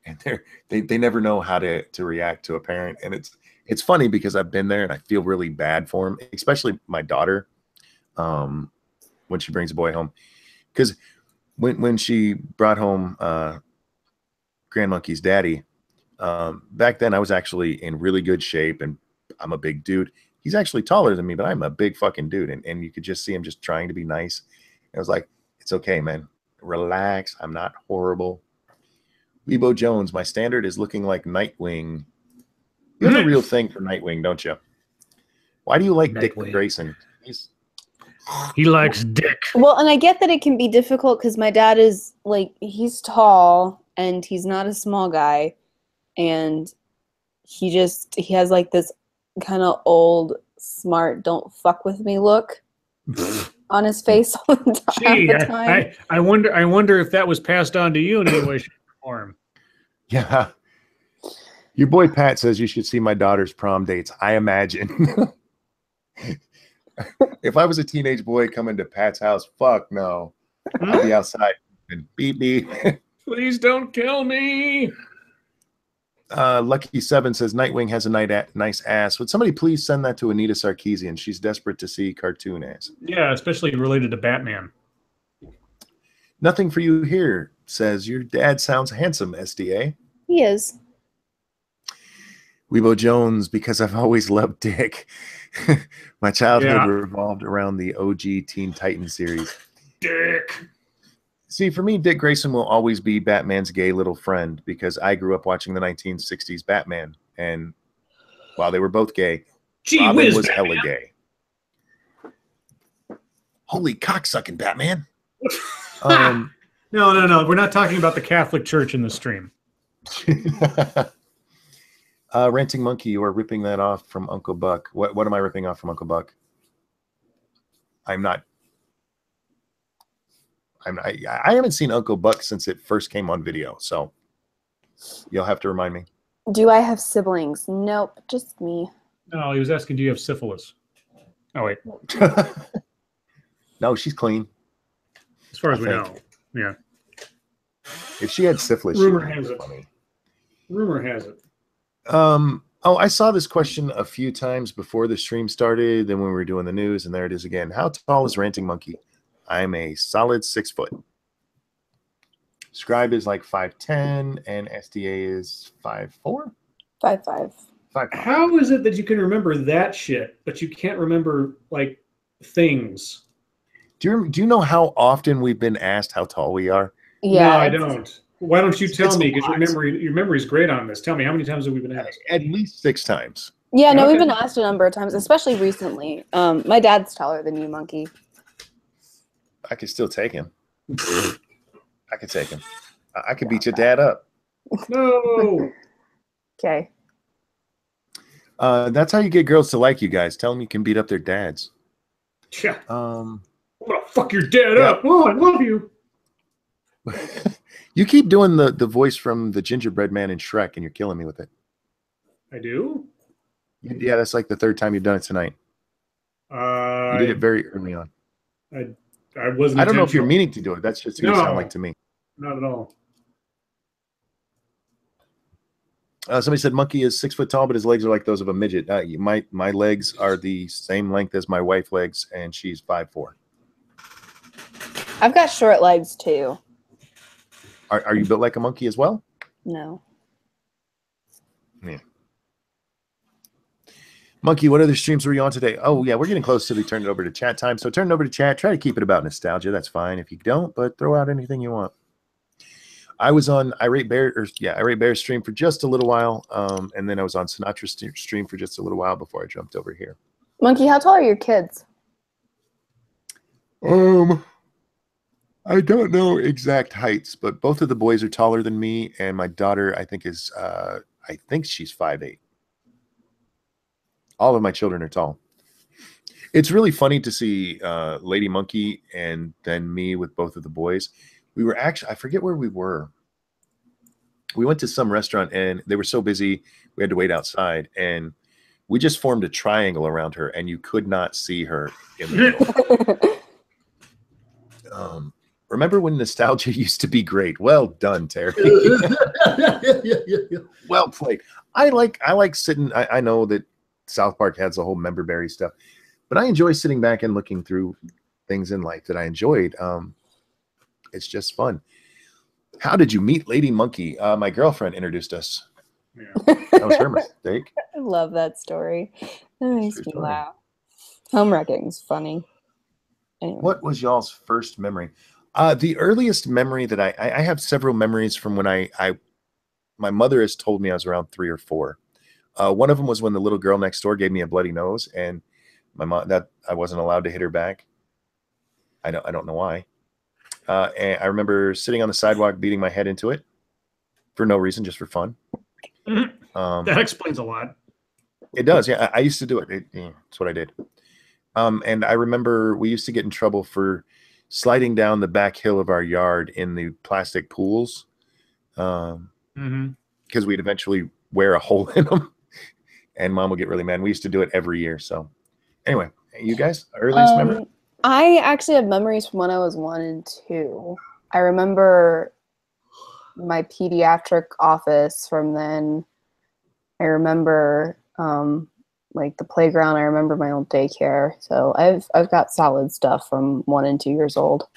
and they never know how to react to a parent. And it's funny because I've been there and I feel really bad for them, especially my daughter, when she brings a boy home. Because when she brought home Grand Monkey's daddy, back then I was actually in really good shape and I'm a big dude. He's actually taller than me, but I'm a big fucking dude. And you could just see him just trying to be nice. And I was like, it's okay, man. Relax. I'm not horrible. Lebo Jones, my standard is looking like Nightwing. You have a real thing for Nightwing, don't you? Why do you like Dick Grayson? He likes dick. Well, and I get that it can be difficult because my dad is like, he's tall and he's not a small guy. And he has like this kind of old, smart, don't fuck with me look on his face all the time. I wonder if that was passed on to you in any way, shape, or form. Yeah. Your boy Pat says you should see my daughter's prom dates. I imagine. If I was a teenage boy coming to Pat's house, fuck no. I'd be outside and beep beep. Please don't kill me. Lucky Seven says Nightwing has a nice ass. Would somebody please send that to Anita Sarkeesian? She's desperate to see cartoon ass. Yeah, especially related to Batman. Nothing for you here, says your dad sounds handsome, SDA. He is. Weebo Jones, because I've always loved Dick. My childhood revolved around the OG Teen Titans series. Dick. See, for me, Dick Grayson will always be Batman's gay little friend because I grew up watching the 1960s Batman. And while they were both gay, Gee Robin whiz, was Batman. hella gay. Holy cocksucking Batman. No. We're not talking about the Catholic Church in the stream. Ranting Monkey, you are ripping that off from Uncle Buck. What am I ripping off from Uncle Buck? I'm not. I haven't seen Uncle Buck since it first came on video, so you'll have to remind me. Do I have siblings? Nope, just me. No, he was asking, do you have syphilis? Oh, wait. No, she's clean. As far as we know. Yeah. If she had syphilis, Rumor she'd be has it. funny. Rumor has it. I saw this question a few times before the stream started, then when we were doing the news, and there it is again. How tall is Ranting Monkey? I'm a solid 6 foot. Scribe is like 5'10", and SDA is 5'4". 5'5". 5'5". How is it that you can remember that shit, but you can't remember, like, things? Do you know how often we've been asked how tall we are? Yeah, no, I don't. Why don't you tell It's me? Because a lot. your memory's great on this. Tell me, how many times have we been asked? At least 6 times. Yeah, no, we've Okay. been asked a number of times, especially recently. My dad's taller than you, Monkey. I could still take him. I could take him. I could beat your dad up. No. Okay. That's how you get girls to like you guys. Tell them you can beat up their dads. Yeah. Um, I'm gonna fuck your dad Yeah. up. Oh, I love you. you keep doing the voice from the gingerbread man in Shrek, and you're killing me with it. I do. Yeah, that's like the 3rd time you've done it tonight. You did it very early on. I wasn't. I don't know if you're intentional. meaning to do it. That's just what you No. sound like to me. Not at all. Somebody said Monkey is 6 foot tall, but his legs are like those of a midget. My legs are the same length as my wife's legs, and she's 5'4". I've got short legs too. Are you built like a monkey as well? No. Yeah. Monkey, what other streams were you on today? Oh, yeah, we're getting close to the turn it over to chat time. So turn it over to chat. Try to keep it about nostalgia. That's fine if you don't, but throw out anything you want. I was on Irate Bear stream for just a little while, and then I was on Sinatra stream for just a little while before I jumped over here. Monkey, how tall are your kids? I don't know exact heights, but both of the boys are taller than me, and my daughter, I think she's 5'8". All of my children are tall. It's really funny to see Lady Monkey and then me with both of the boys. We were actually, I forget where we were. We went to some restaurant, and they were so busy, we had to wait outside, and we just formed a triangle around her, and you could not see her in the middle. Remember when nostalgia used to be great? Well done, Terry. Well played. I like sitting. I know that South Park has the whole member berry stuff, but I enjoy sitting back and looking through things in life that I enjoyed. It's just fun. How did you meet Lady Monkey? My girlfriend introduced us. Yeah. That was her mistake. I love that story. That makes True me story. laugh. Home wrecking's funny. Anyway. What was y'all's first memory? The earliest memory that I have several memories from when my mother has told me I was around 3 or 4. One of them was when the little girl next door gave me a bloody nose, and my mom, that I wasn't allowed to hit her back. I don't know why. And I remember sitting on the sidewalk beating my head into it for no reason, just for fun. That explains a lot. It does. Yeah, I used to do it. That's what I did. And I remember we used to get in trouble for sliding down the back hill of our yard in the plastic pools, because we'd eventually wear a hole in them, and Mom would get really mad. We used to do it every year. So anyway, you guys, earliest memory? I actually have memories from when I was 1 and 2. I remember my pediatric office from then. I remember like the playground. I remember my old daycare. So I've got solid stuff from 1 and 2 years old.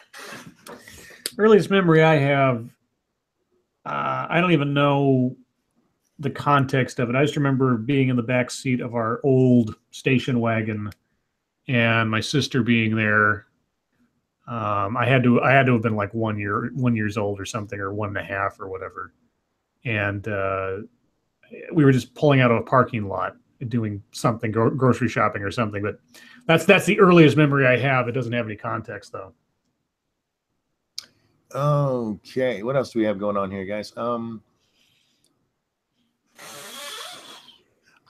Earliest memory I have, I don't even know the context of it. I just remember being in the back seat of our old station wagon, and my sister being there. I had to have been like 1 years old or something, or 1.5 or whatever, and we were just pulling out of a parking lot, doing something, grocery shopping or something. But that's the earliest memory I have. It doesn't have any context though. Okay, what else do we have going on here, guys?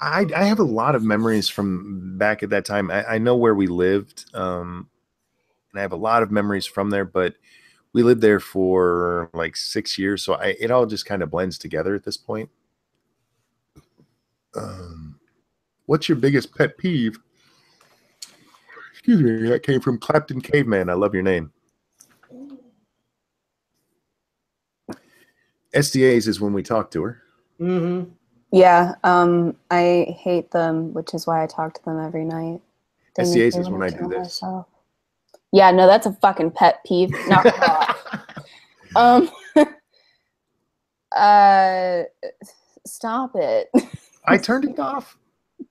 I have a lot of memories from back at that time. I know where we lived, and I have a lot of memories from there, but we lived there for like 6 years, so it all just kind of blends together at this point. What's your biggest pet peeve? Excuse me, that came from Clapton Caveman. I love your name. SDAs is when we talk to her. Mm-hmm. Yeah, I hate them, which is why I talk to them every night. They make SDAs me is when wanna I do kill this. myself. Yeah, no, that's a fucking pet peeve. Knock it off. Stop it. I turned it off.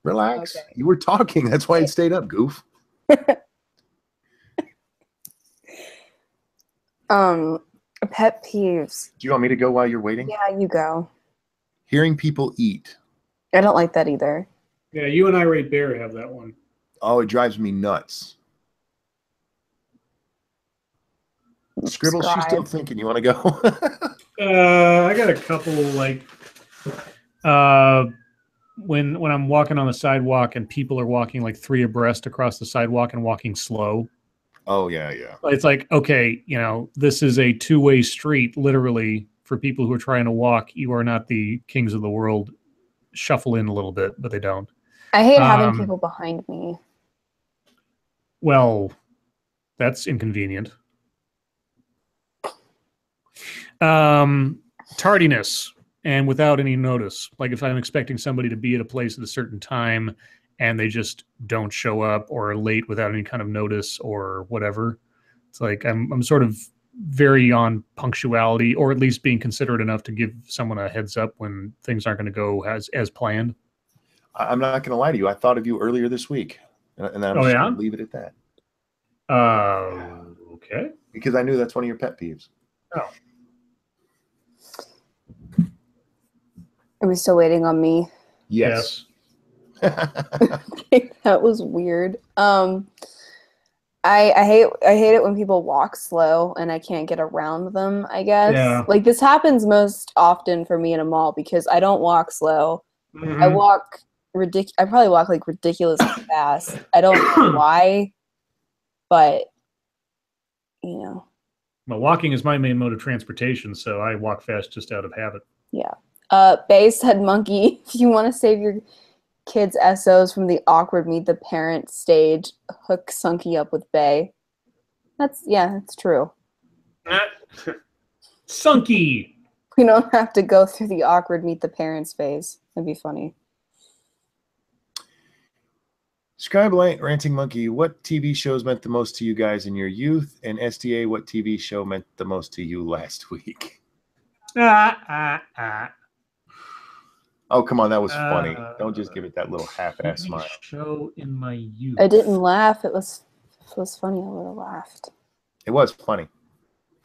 Relax. Okay. You were talking. That's why it stayed up, goof. Pet peeves. Do you want me to go while you're waiting? Yeah, you go. Hearing people eat. I don't like that either. Yeah, you and I Rate Bear have that one. Oh, it drives me nuts. Scribble, she's still thinking. You want to go? I got a couple like when I'm walking on the sidewalk and people are walking like 3 abreast across the sidewalk and walking slow. Oh, yeah, yeah. It's like, okay, this is a 2-way street, literally, for people who are trying to walk. You are not the kings of the world. Shuffle in a little bit, but they don't. I hate having people behind me. Well, that's inconvenient. Tardiness and without any notice. Like if I'm expecting somebody to be at a place at a certain time and they just don't show up or are late without any kind of notice or whatever. It's like I'm sort of very on punctuality, or at least being considerate enough to give someone a heads up when things aren't going to go as planned. I'm not going to lie to you. I thought of you earlier this week, and I'm just going to leave it at that. Okay. Because I knew that's one of your pet peeves. Oh. Are we still waiting on me? Yes. That was weird. I hate it when people walk slow and I can't get around them, I guess. Yeah. Like this happens most often for me in a mall because I don't walk slow. Mm-hmm. I walk I probably walk like ridiculously fast. I don't know why, but Well, walking is my main mode of transportation, so I walk fast just out of habit. Yeah. Bay said, Monkey, if you want to save your kids' SOs from the awkward meet the parent stage, hook Sunky up with Bay. That's true. Sunky! We don't have to go through the awkward meet the parents phase. That'd be funny. Scribe Ranting Monkey, what TV shows meant the most to you guys in your youth? And SDA, what TV show meant the most to you last week? Oh, come on, that was funny. Don't just give it that little half-ass smile. Show in my youth. I didn't laugh. It was funny. I would have laughed. It was funny.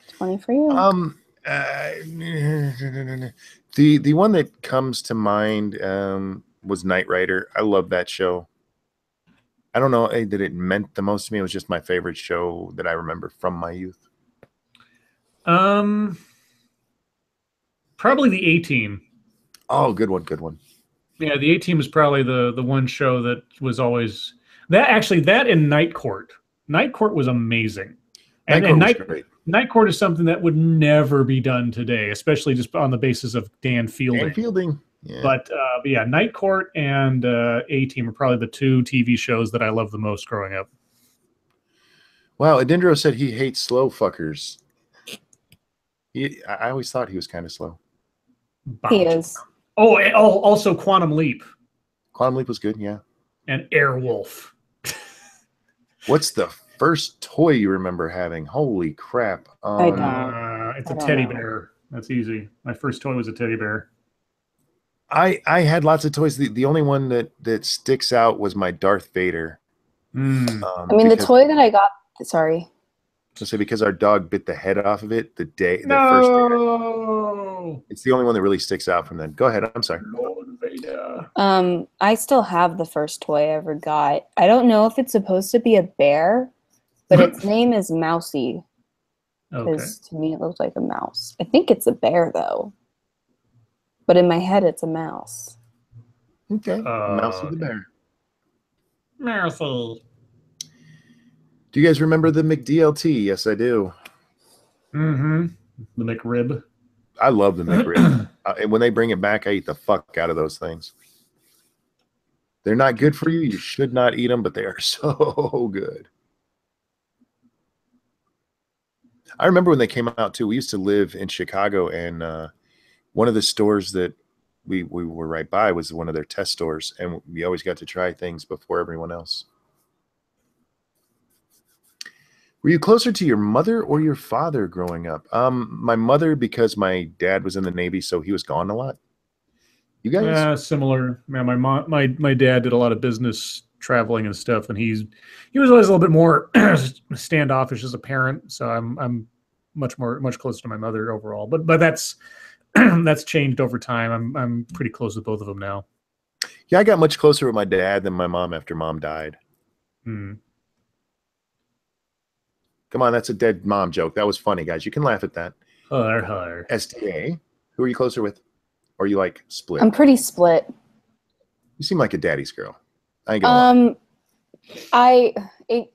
It's funny for you. The one that comes to mind was Knight Rider. I love that show. I don't know that it meant the most to me. It was just my favorite show that I remember from my youth. Probably the A-Team. Oh, good one, good one. Yeah, the A-Team is probably the one show that was always that and Night Court. Night Court was amazing. Night Court is something that would never be done today, especially just on the basis of Dan Fielding. Dan Fielding. Yeah. But yeah, Night Court and A-Team are probably the 2 TV shows that I love the most growing up. Wow, Adindro said he hates slow fuckers. I always thought he was kind of slow. He is. Oh, also Quantum Leap. Quantum Leap was good, yeah. And Airwolf. What's the first toy you remember having? Holy crap. I don't. It's a teddy bear. That's easy. My first toy was a teddy bear. I had lots of toys. The only one that sticks out was my Darth Vader. I mean, the toy that I got. Sorry. So say because our dog bit the head off of it first day. It's the only one that really sticks out from then. Go ahead. I'm sorry. Lord I still have the first toy I ever got. I don't know if it's supposed to be a bear, but its name is Mousy. Because to me it looks like a mouse. I think it's a bear though. But in my head it's a mouse. Okay. Mousy the bear. Mousy. Do you guys remember the McDLT? Yes, I do. Mm-hmm. The McRib. I love the McRib. And when they bring it back, I eat the fuck out of those things. They're not good for you. You should not eat them, but they are so good. I remember when they came out too. We used to live in Chicago, and one of the stores that we were right by was one of their test stores, and we always got to try things before everyone else. Were you closer to your mother or your father growing up? My mother, because my dad was in the Navy, so he was gone a lot. You guys? Yeah, similar. Man, my dad did a lot of business traveling and stuff, and he was always a little bit more standoffish as a parent. So I'm much closer to my mother overall. But that's that's changed over time. I'm pretty close with both of them now. Yeah, I got much closer with my dad than my mom after mom died. Hmm. Come on, that's a dead mom joke. That was funny, guys. You can laugh at that. Her. STA, who are you closer with? Or are you like split? I'm pretty split. You seem like a daddy's girl. I ain't gonna lie.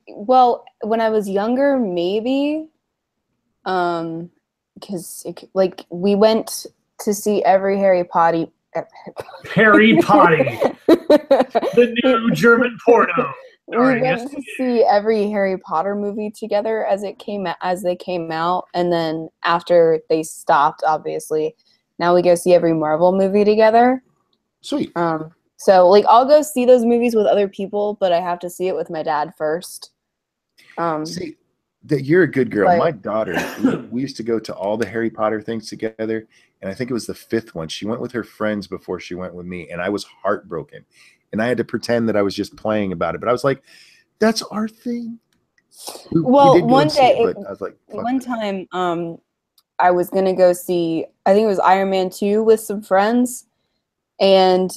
Well, when I was younger, maybe, because like we went to see every Harry Potter. Harry Potter, the new German porno. We went to see every Harry Potter movie together as they came out, and then after they stopped, obviously, now we go see every Marvel movie together. Sweet. So like I'll go see those movies with other people, but I have to see it with my dad first. See, that you're a good girl. My daughter, we used to go to all the Harry Potter things together, and I think it was the 5th one. She went with her friends before she went with me, and I was heartbroken. And I had to pretend that I was just playing about it. But I was like, that's our thing. One time, I was going to go see, I think it was Iron Man 2 with some friends. And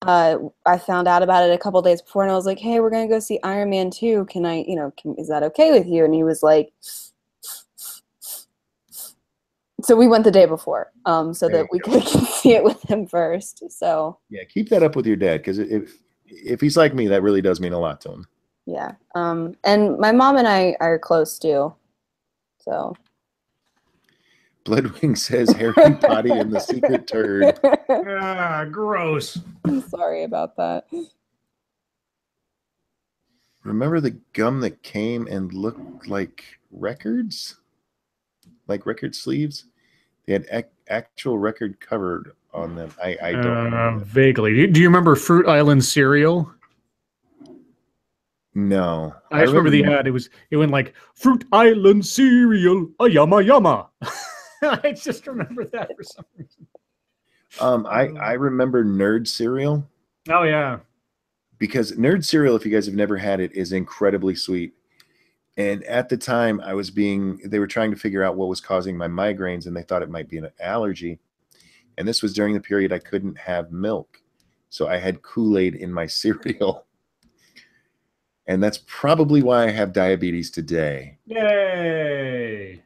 I found out about it a couple days before. And I was like, hey, we're going to go see Iron Man 2. Can I, is that okay with you? And he was like, so we went the day before, so that we could see it with him first. So yeah, keep that up with your dad, because if he's like me, that really does mean a lot to him. Yeah, and my mom and I are close too. So Bloodwing says Harry Potter and the Secret Turd. Ah, gross. I'm sorry about that. Remember the gum that came and looked like records, like record sleeves? They had actual record covered on them. I don't remember. Vaguely. Do you remember Fruit Island cereal? No. I just remember the ad. It went like Fruit Island cereal, a yama yama. I just remember that for some reason. I remember Nerd cereal. Oh yeah. Because Nerd cereal, if you guys have never had it, is incredibly sweet. And at the time, they were trying to figure out what was causing my migraines, and they thought it might be an allergy. And this was during the period I couldn't have milk. So I had Kool-Aid in my cereal. And that's probably why I have diabetes today. Yay.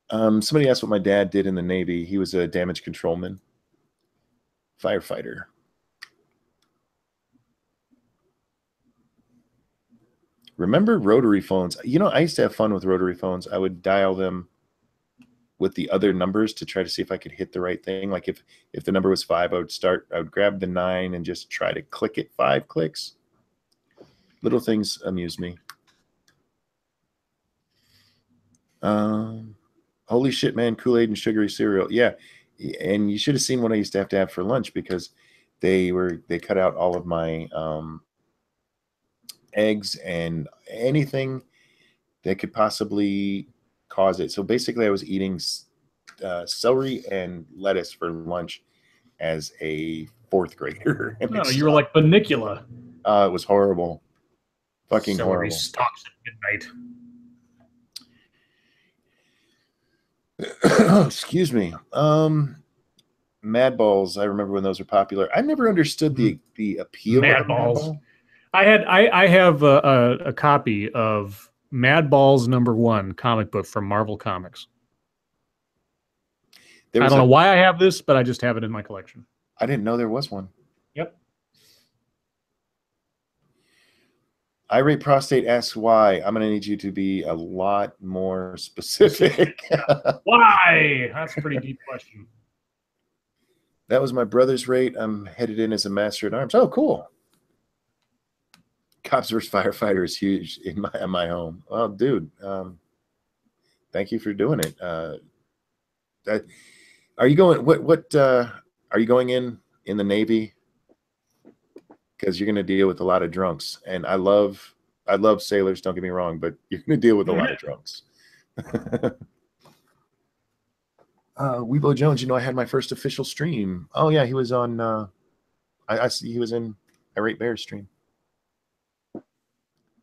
Somebody asked what my dad did in the Navy. He was a damage controlman, firefighter. Remember rotary phones? I used to have fun with rotary phones. I would dial them with the other numbers to try to see if I could hit the right thing. Like if the number was 5, I would grab the 9 and just try to click it 5 clicks. Little things amuse me. Holy shit, man, Kool-Aid and sugary cereal. Yeah. And you should have seen what I used to have for lunch, because they cut out all of my eggs and anything that could possibly cause it. So basically I was eating celery and lettuce for lunch as a 4th grader. No, you were like Bunnicula. It was horrible. Fucking celery horrible. Stalks at midnight. Excuse me. Mad Balls. I remember when those were popular. I never understood the appeal Mad of Balls. Mad Ball. I have a copy of Mad Balls #1 comic book from Marvel Comics. I don't know why I have this, but I just have it in my collection. I didn't know there was one. Yep. Irate Prostate asks why. I'm going to need you to be a lot more specific. Why? That's a pretty deep question. That was my brother's rate. I'm headed in as a master at arms. Oh, cool. Cops versus Firefighter is huge in my home. Oh, dude. Thank you for doing it. Are you going? Are you going in the Navy? Because you're going to deal with a lot of drunks, and I love sailors. Don't get me wrong, but you're going to deal with a lot of drunks. Weebo Jones, I had my first official stream. Oh yeah, he was on. I see he was in Irate Bear's stream.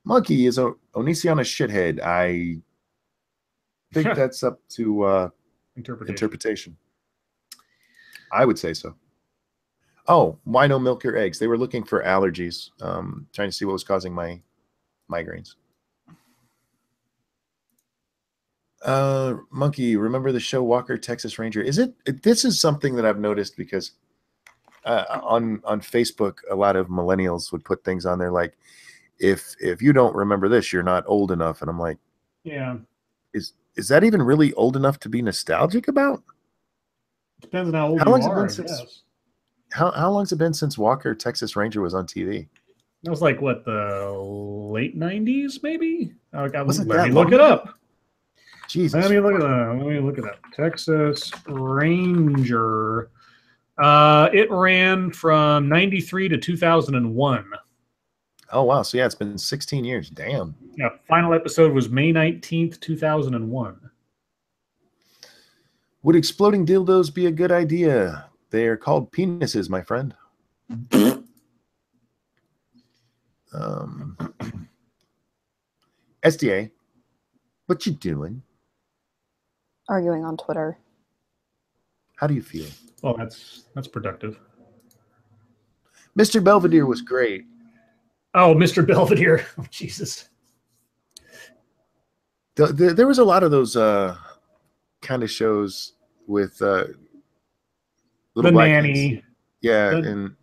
Monkey is Onision a shithead. I think that's up to interpretation. I would say so. Oh, why no milk or eggs? They were looking for allergies, trying to see what was causing my migraines. Monkey, remember the show Walker, Texas Ranger? This is something that I've noticed because on Facebook, a lot of millennials would put things on there like, if you don't remember this, you're not old enough. And I'm like, yeah, is that even really old enough to be nostalgic about? Depends on how old you are, I guess. How long's it been since Walker, Texas Ranger was on TV? That was like, what, the late 90s, maybe? Let me look it up. Jesus. Let me look at that. Texas Ranger. It ran from 93 to 2001. Oh, wow. So, yeah, it's been 16 years. Damn. Yeah, final episode was May 19th, 2001. Would exploding dildos be a good idea? They are called penises, my friend. SDA, what you doing? Arguing on Twitter. How do you feel? Well, that's productive. Mr. Belvedere was great. Oh, Mr. Belvedere. Oh, Jesus. There was a lot of those kind of shows with the Nanny. Kids. Yeah, and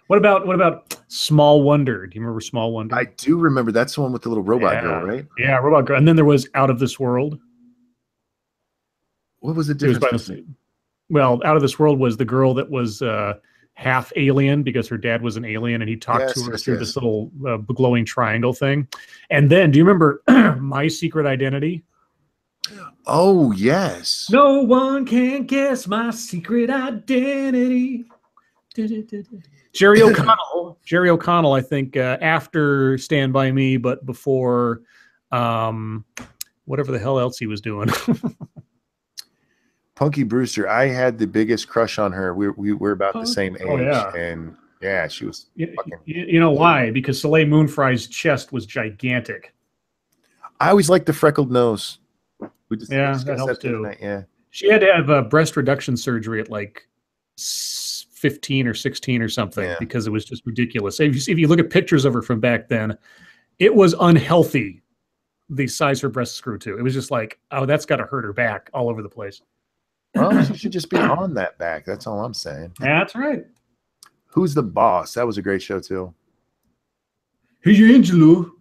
what about Small Wonder? Do you remember Small Wonder? I do remember. That's the one with the little robot girl, right? Yeah, robot girl. And then there was Out of This World. What was the difference? Well, Out of This World was the girl that was half alien because her dad was an alien, and he talked to her through this little glowing triangle thing. And then, do you remember My Secret Identity? Oh, yes. No one can guess my secret identity. Jerry O'Connell, I think, after Stand By Me, but before whatever the hell else he was doing. Punky Brewster, I had the biggest crush on her. We were about the same age. Oh, yeah. And yeah, she was fucking... You know why? Because Soleil Moon Frye's chest was gigantic. I always liked the freckled nose. That helps too. Tonight. Yeah. She had to have breast reduction surgery at like 15 or 16 or something because it was just ridiculous. If you look at pictures of her from back then, it was unhealthy, the size her breasts grew to. It was just like, oh, that's got to hurt her back all over the place. Well, she should just be on that back. That's all I'm saying. That's right. Who's the Boss? That was a great show too. Hey, Angelo.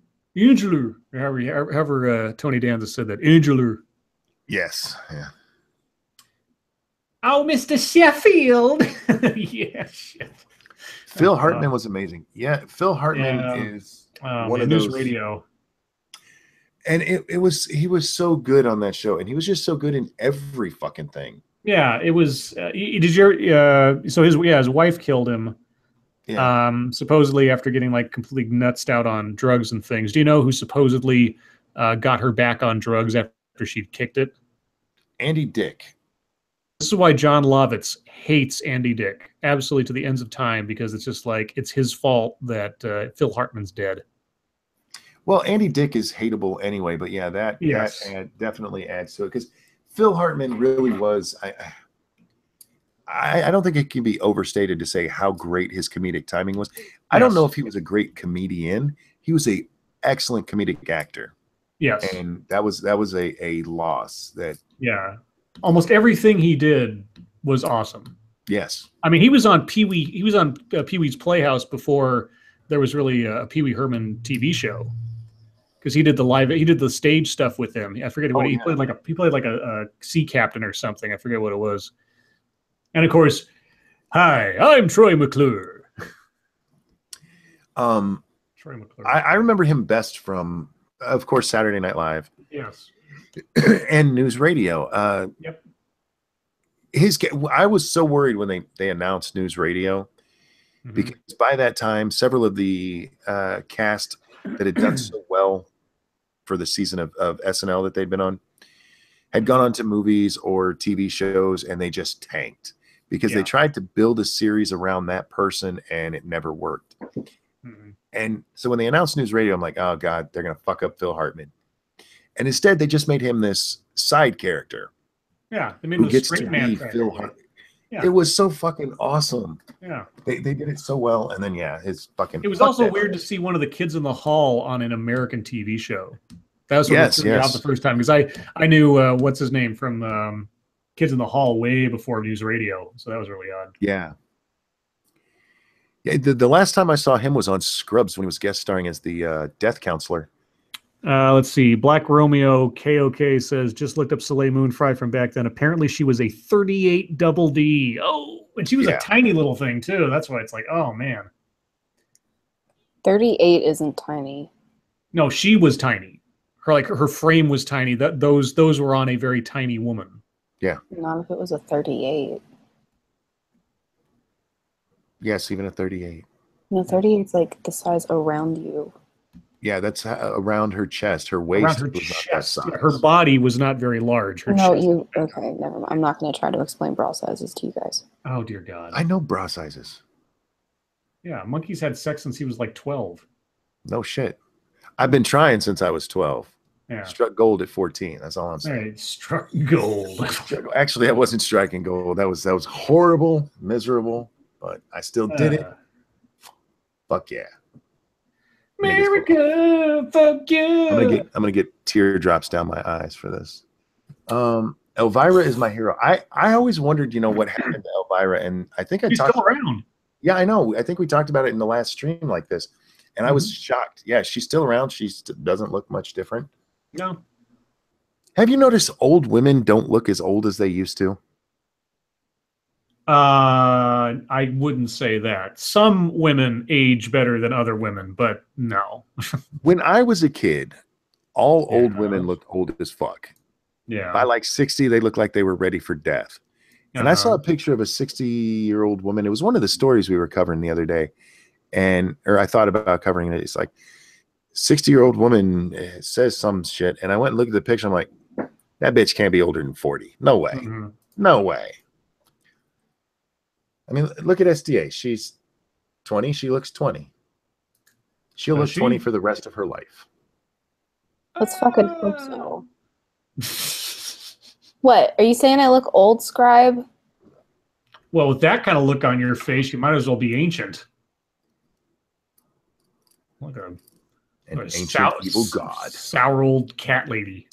However, Tony Danza said that. Angelo. Yes. Yeah. Oh, Mr. Sheffield. Yeah, shit. Phil Hartman was amazing. Yeah, Phil Hartman is one of those. News Radio. And he was so good on that show, and he was just so good in every fucking thing. Yeah, it was. So his wife killed him. Yeah. Supposedly after getting like completely nutsed out on drugs and things. Do you know who supposedly got her back on drugs after she'd kicked it? Andy Dick. This is why John Lovitz hates Andy Dick absolutely to the ends of time, because it's just like it's his fault that Phil Hartman's dead. Well, Andy Dick is hateable anyway, but yeah, that definitely adds to it, because Phil Hartman really was. I don't think it can be overstated to say how great his comedic timing was. I don't know if he was a great comedian. He was a excellent comedic actor. Yes. And that was a loss. That almost everything he did was awesome. Yes. I mean, he was on Pee-wee. He was on Pee-wee's Playhouse before there was really a Pee-wee Herman TV show. Because he did the stage stuff with them. I forget what he played. He played like a sea captain or something. I forget what it was. And of course, hi, I'm Troy McClure. Troy McClure. I remember him best from, of course, Saturday Night Live. Yes. And News Radio. Yep. I was so worried when they announced News Radio, because by that time, several of the cast that had done so well for the season of SNL that they'd been on had gone on to movies or TV shows, and they just tanked because they tried to build a series around that person and it never worked. And so when they announced News Radio, I'm like, oh God, they're going to fuck up Phil Hartman. And instead they just made him this side character. Yeah. They made him gets to be Phil Hartman. Yeah. It was so fucking awesome. Yeah. They did it so well. And then, his fucking. It was also weird to see one of the kids in the hall on an American TV show. That was what threw me out the first time, because I knew what's his name from Kids in the Hall way before News Radio. So that was really odd. Yeah. Yeah. The last time I saw him was on Scrubs when he was guest starring as the death counselor. Let's see. Black Romeo KOK says, just looked up Soleil Moon Frye from back then. Apparently she was a 38 double D. Oh, and she was a tiny little thing too. That's why it's like, oh man. 38 isn't tiny. No, she was tiny. Her frame was tiny. Those were on a very tiny woman. Yeah. Not if it was a 38. Yes, even a 38. No, 38 is like the size around you. Yeah, that's around her chest. Her waist around her was chest. not that size. Her body was not very large. Okay, never mind. I'm not going to try to explain bra sizes to you guys. Oh, dear God. I know bra sizes. Yeah, Monkey's had sex since he was like 12. No shit. I've been trying since I was 12. Yeah. Struck gold at 14. That's all I'm saying. Hey, struck gold. Actually, I wasn't striking gold. That was horrible, miserable, but I still did it. Fuck yeah. America, fuck yeah. I'm gonna get teardrops down my eyes for this. Elvira is my hero. I always wondered, what happened to Elvira, and I think She's still around. Yeah, I know. I think we talked about it in the last stream like this, and I was shocked. Yeah, she's still around. She doesn't look much different. No. Have you noticed old women don't look as old as they used to? I wouldn't say that. Some women age better than other women, but no. When I was a kid, all old women looked old as fuck. Yeah. By like 60, they looked like they were ready for death. And I saw a picture of a 60-year-old woman. It was one of the stories we were covering the other day. Or I thought about covering it. It's like 60-year-old woman says some shit. And I went and looked at the picture. I'm like, that bitch can't be older than 40. No way. No way. I mean, look at SDA. She's 20. She looks 20. She'll look 20 for the rest of her life. Let's fucking hope so. What? Are you saying I look old, Scribe? Well, with that kind of look on your face, you might as well be ancient. Like an ancient evil god. Sour old cat lady.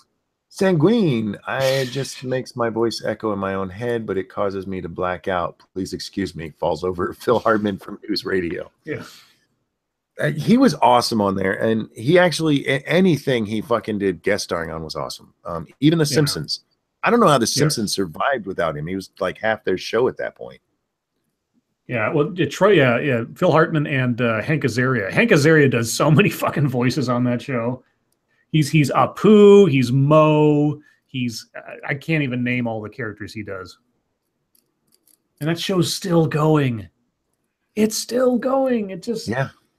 Sanguine. It just makes my voice echo in my own head, but it causes me to black out. Please excuse me. Falls over Phil Hartman from News Radio. Yeah. He was awesome on there, and he actually anything he fucking did guest starring on was awesome. Even The Simpsons. I don't know how The Simpsons survived without him. He was like half their show at that point. Yeah, well, Troy, Phil Hartman and Hank Azaria. Hank Azaria does so many fucking voices on that show. He's Apu, he's Mo, he's I can't even name all the characters he does. And that show's still going. It's still going. It just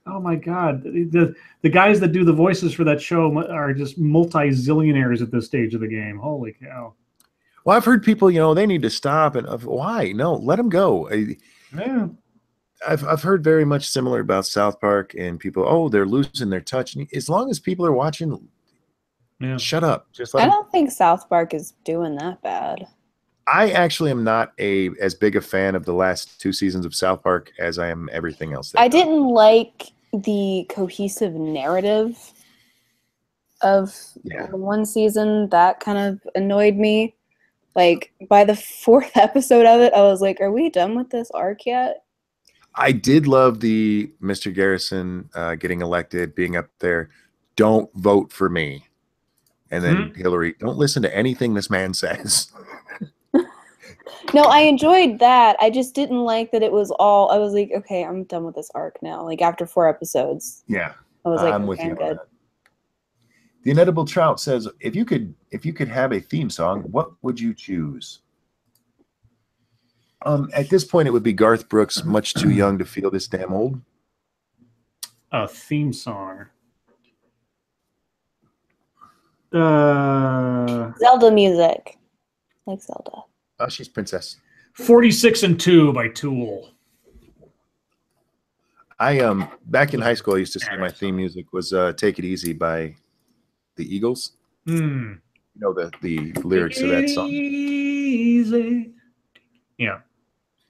oh my God. The guys that do the voices for that show are just multi-zillionaires at this stage of the game. Holy cow. Well, I've heard people, they need to stop. And why? No, let them go. Yeah. I've heard very much similar about South Park, and people, they're losing their touch. As long as people are watching, shut up. Just I don't think South Park is doing that bad. I actually am not as big a fan of the last 2 seasons of South Park as I am everything else. I didn't like the cohesive narrative of one season. That kind of annoyed me. Like, by the 4th episode of it, I was like, are we done with this arc yet? I did love the Mr. Garrison getting elected, being up there. Don't vote for me. And then Hillary, don't listen to anything this man says. No, I enjoyed that. I just didn't like that it was all, I was like, okay, I'm done with this arc now. Like, after 4 episodes. Yeah. I was like, I'm okay, with you I'm good. The Inedible Trout says, if you could have a theme song, what would you choose? At this point, it would be Garth Brooks, Much Too Young to Feel This Damn Old. A theme song. Zelda music. Like Zelda. Oh, she's Princess. 46 and 2 by Tool. I back in high school, I used to say my theme music was "Take It Easy" by the Eagles. You know the lyrics of that song. Easy. Yeah.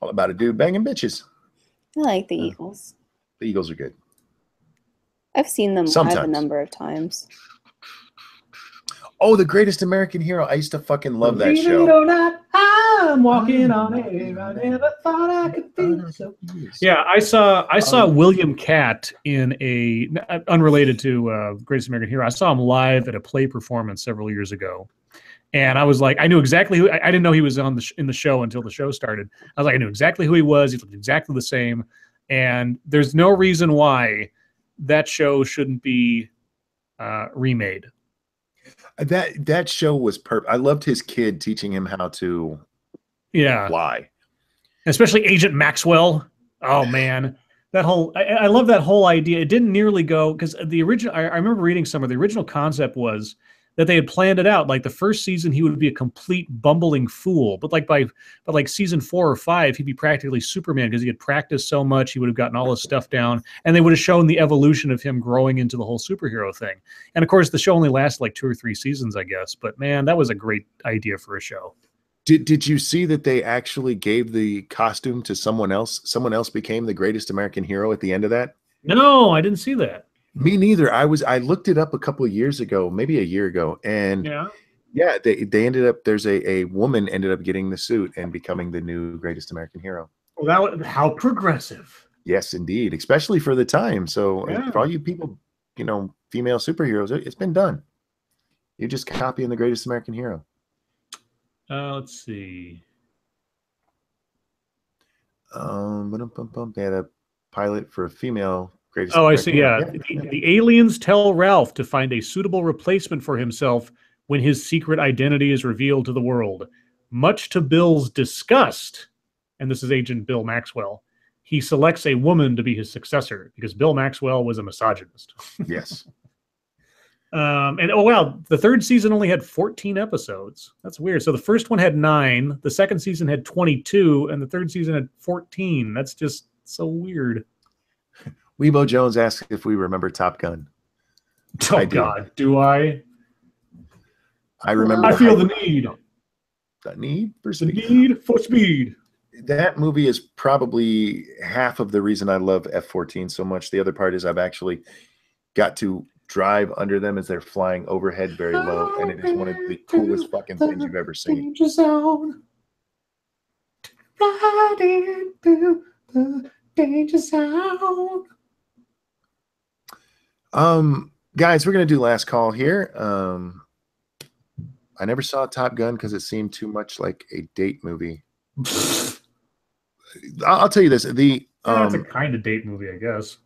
All about a dude banging bitches. I like the Eagles. The Eagles are good. I've seen them live a number of times. Oh, The Greatest American Hero. I used to fucking love that show. I'm walking on air. I never thought I could feel so. Yeah, I saw William Catt in a unrelated to Greatest American Hero. I saw him live at a play performance several years ago, and I was like, I knew exactly who. I didn't know he was in the show until the show started. I was like, I knew exactly who he was. He looked exactly the same, and there's no reason why that show shouldn't be remade. That show was perfect. I loved his kid teaching him how to fly. Especially Agent Maxwell. Oh man. That whole I love that whole idea. It didn't nearly go because the original I remember reading some of the original concept was that they had planned it out. Like the first season he would be a complete bumbling fool. But like season 4 or 5, he'd be practically Superman because he had practiced so much, he would have gotten all his stuff down, and they would have shown the evolution of him growing into the whole superhero thing. And of course the show only lasted like 2 or 3 seasons, I guess. But man, that was a great idea for a show. Did you see that they actually gave the costume to someone else? Someone else became the Greatest American Hero at the end of that? No, I didn't see that. Me neither. I looked it up a couple of years ago, maybe a year ago, and they ended up. There's a woman ended up getting the suit and becoming the new Greatest American Hero. Well, how progressive! Yes, indeed, especially for the time. So for all you people, female superheroes, it's been done. You're just copying the Greatest American Hero. Let's see. They had a pilot for a female Greatest American I see. Yeah. The aliens tell Ralph to find a suitable replacement for himself when his secret identity is revealed to the world. Much to Bill's disgust, and this is Agent Bill Maxwell, he selects a woman to be his successor because Bill Maxwell was a misogynist. Yes. And oh wow, the 3rd season only had 14 episodes. That's weird. So the first one had 9, the 2nd season had 22, and the 3rd season had 14. That's just so weird. Weebo Jones asked if we remember Top Gun. Oh God, do I? I remember. I feel the need. The need for speed. The need for speed. That movie is probably half of the reason I love F-14 so much. The other part is I've actually got to drive under them as they're flying overhead very low, and it is one of the coolest fucking things you've ever seen. Danger zone. Riding through the danger zone. Guys, we're gonna do last call here. I never saw Top Gun because it seemed too much like a date movie. I'll tell you this: it's a kind of date movie, I guess.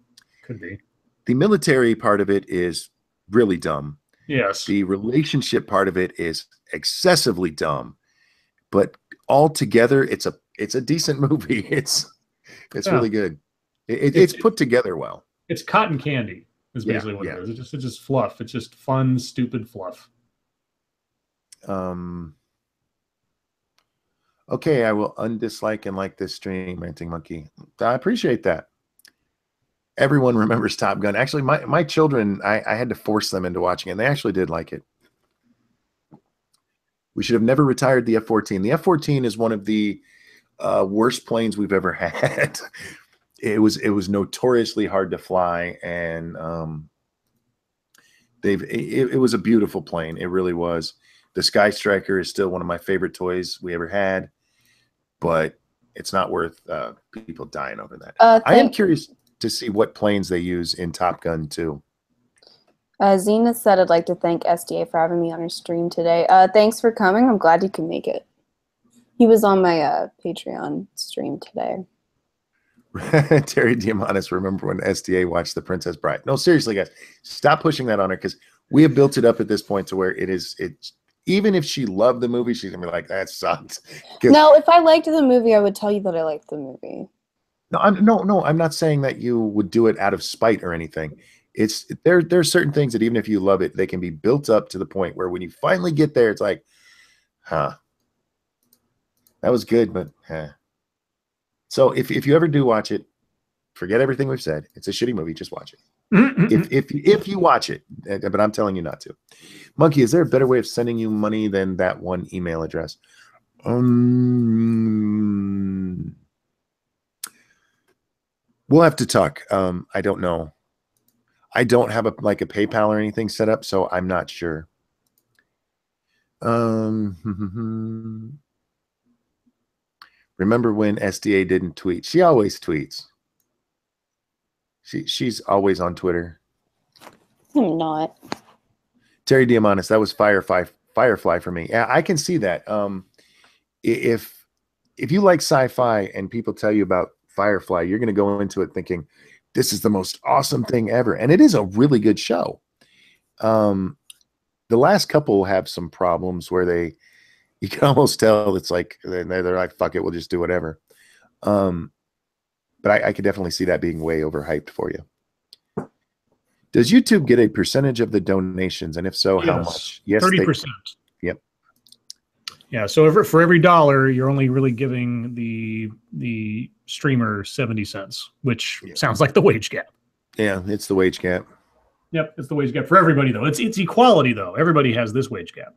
Could be. The military part of it is really dumb. Yes. The relationship part of it is excessively dumb, but altogether, it's a decent movie. It's really good. It's put together well. It's cotton candy. Is basically what it is. It's just fluff. It's just fun, stupid fluff. Okay, I will undislike and like this stream, Ranting Monkey. I appreciate that. Everyone remembers Top Gun. Actually, my children, I had to force them into watching it, and they actually did like it. We should have never retired the F-14. The F-14 is one of the worst planes we've ever had. It was notoriously hard to fly, and it was a beautiful plane. It really was. The Sky Striker is still one of my favorite toys we ever had, but it's not worth people dying over that. I am curious to see what planes they use in Top Gun too. Zenith said, I'd like to thank SDA for having me on her stream today. Thanks for coming. I'm glad you can make it. He was on my Patreon stream today. Terry Diamandis, remember when SDA watched The Princess Bride? No, seriously, guys, stop pushing that on her, because we have built it up at this point to where it's even if she loved the movie, she's gonna be like, that sucks. No, if I liked the movie, I would tell you that I liked the movie. No, I'm not saying that you would do it out of spite or anything. It's there are certain things that even if you love it, they can be built up to the point where when you finally get there, it's like, huh, that was good, but So if you ever do watch it, forget everything we've said. It's a shitty movie. Just watch it. If you watch it, but I'm telling you not to. Monkey, is there a better way of sending you money than that one email address? We'll have to talk. I don't know. I don't have a PayPal or anything set up, so I'm not sure. Remember when SDA didn't tweet? She always tweets. She's always on Twitter. I'm not. Terry Diamandis, that was Firefly for me. Yeah, I can see that. If you like sci-fi and people tell you about Firefly, you're going to go into it thinking this is the most awesome thing ever, and it is a really good show. The last couple have some problems where you can almost tell it's like they're like, fuck it, we'll just do whatever. But I could definitely see that being way overhyped for you. Does YouTube get a percentage of the donations? And if so, how much? Yes, 30%. Yep. Yeah, so for every dollar, you're only really giving the streamer 70 cents, which sounds like the wage gap. Yeah, it's the wage gap. Yep, it's the wage gap for everybody, though. It's equality, though. Everybody has this wage gap.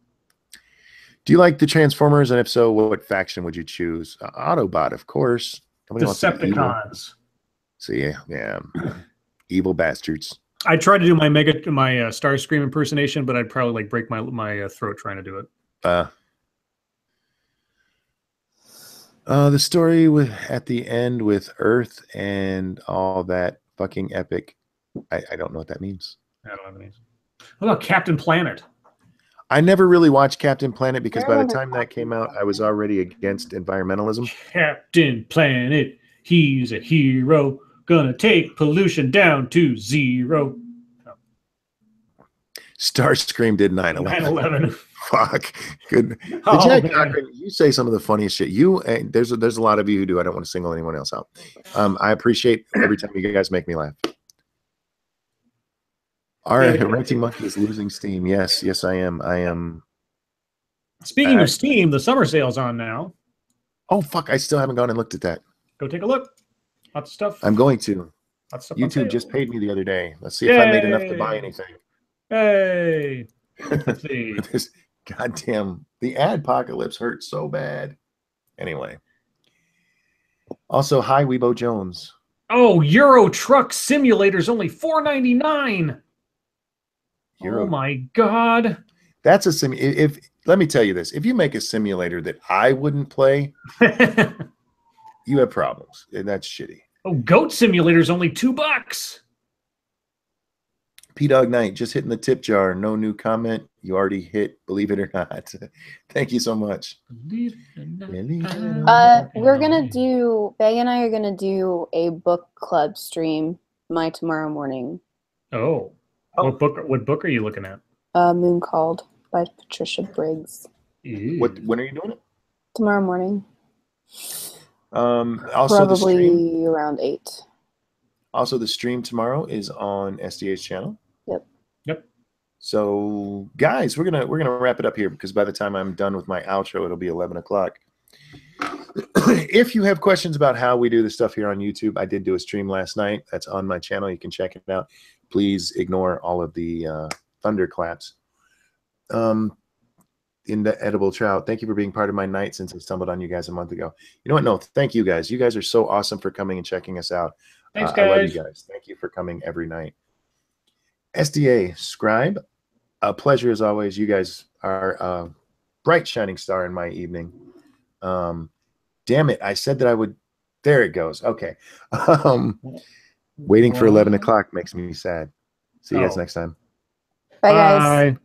Do you like the Transformers? And if so, what faction would you choose? Autobot, of course. Decepticons. See, yeah. Evil bastards. I tried to do my Starscream impersonation, but I'd probably break my throat trying to do it. The story at the end with Earth and all that fucking epic. I don't know what that means. I don't know what that means. What about Captain Planet? I never really watched Captain Planet because by the time that came out, I was already against environmentalism. Captain Planet, he's a hero, gonna take pollution down to zero. Oh. Starscream did 9/11. 9/11. Fuck. Good. Jack Cochran, you say some of the funniest shit. There's a lot of you who do. I don't want to single anyone else out. I appreciate every time you guys make me laugh. All right, Renting Monkey is losing steam. Yes, I am. Speaking of Steam, the summer sale's on now. Oh, fuck. I still haven't gone and looked at that. Go take a look. Lots of stuff. I'm going to. Lots of stuff YouTube just paid me the other day. Let's see if I made enough to buy anything. Hey. Let's see. This goddamn, the adpocalypse hurts so bad. Anyway. Also, hi, Weibo Jones. Oh, Euro Truck Simulator's only $4.99. Oh my God. That's a let me tell you this. If you make a simulator that I wouldn't play, you have problems. And that's shitty. Oh, Goat Simulator's only $2. P-Dog Knight, just hitting the tip jar. No new comment. You already hit, believe it or not. Thank you so much. We're gonna do, Bag and I are gonna do a book club stream tomorrow morning. Oh. What book are you looking at? Moon Called by Patricia Briggs. When are you doing it? Tomorrow morning. Also probably around 8. Also, the stream tomorrow is on SDA's channel. Yep. So, guys, we're gonna wrap it up here because by the time I'm done with my outro, it'll be 11 o'clock. If you have questions about how we do the stuff here on YouTube, I did do a stream last night. That's on my channel. You can check it out. Please ignore all of the thunderclaps. in the edible trout. Thank you for being part of my night since I stumbled on you guys a month ago. You know what? No, thank you guys. You guys are so awesome for coming and checking us out. Thanks, I love you guys. guys. Thank you for coming every night. SDA Scribe, a pleasure as always. You guys are a bright shining star in my evening. Damn it. I said that I would. There it goes. Okay. Waiting for 11 o'clock makes me sad. See you guys Oh. next time. Bye, guys. Bye.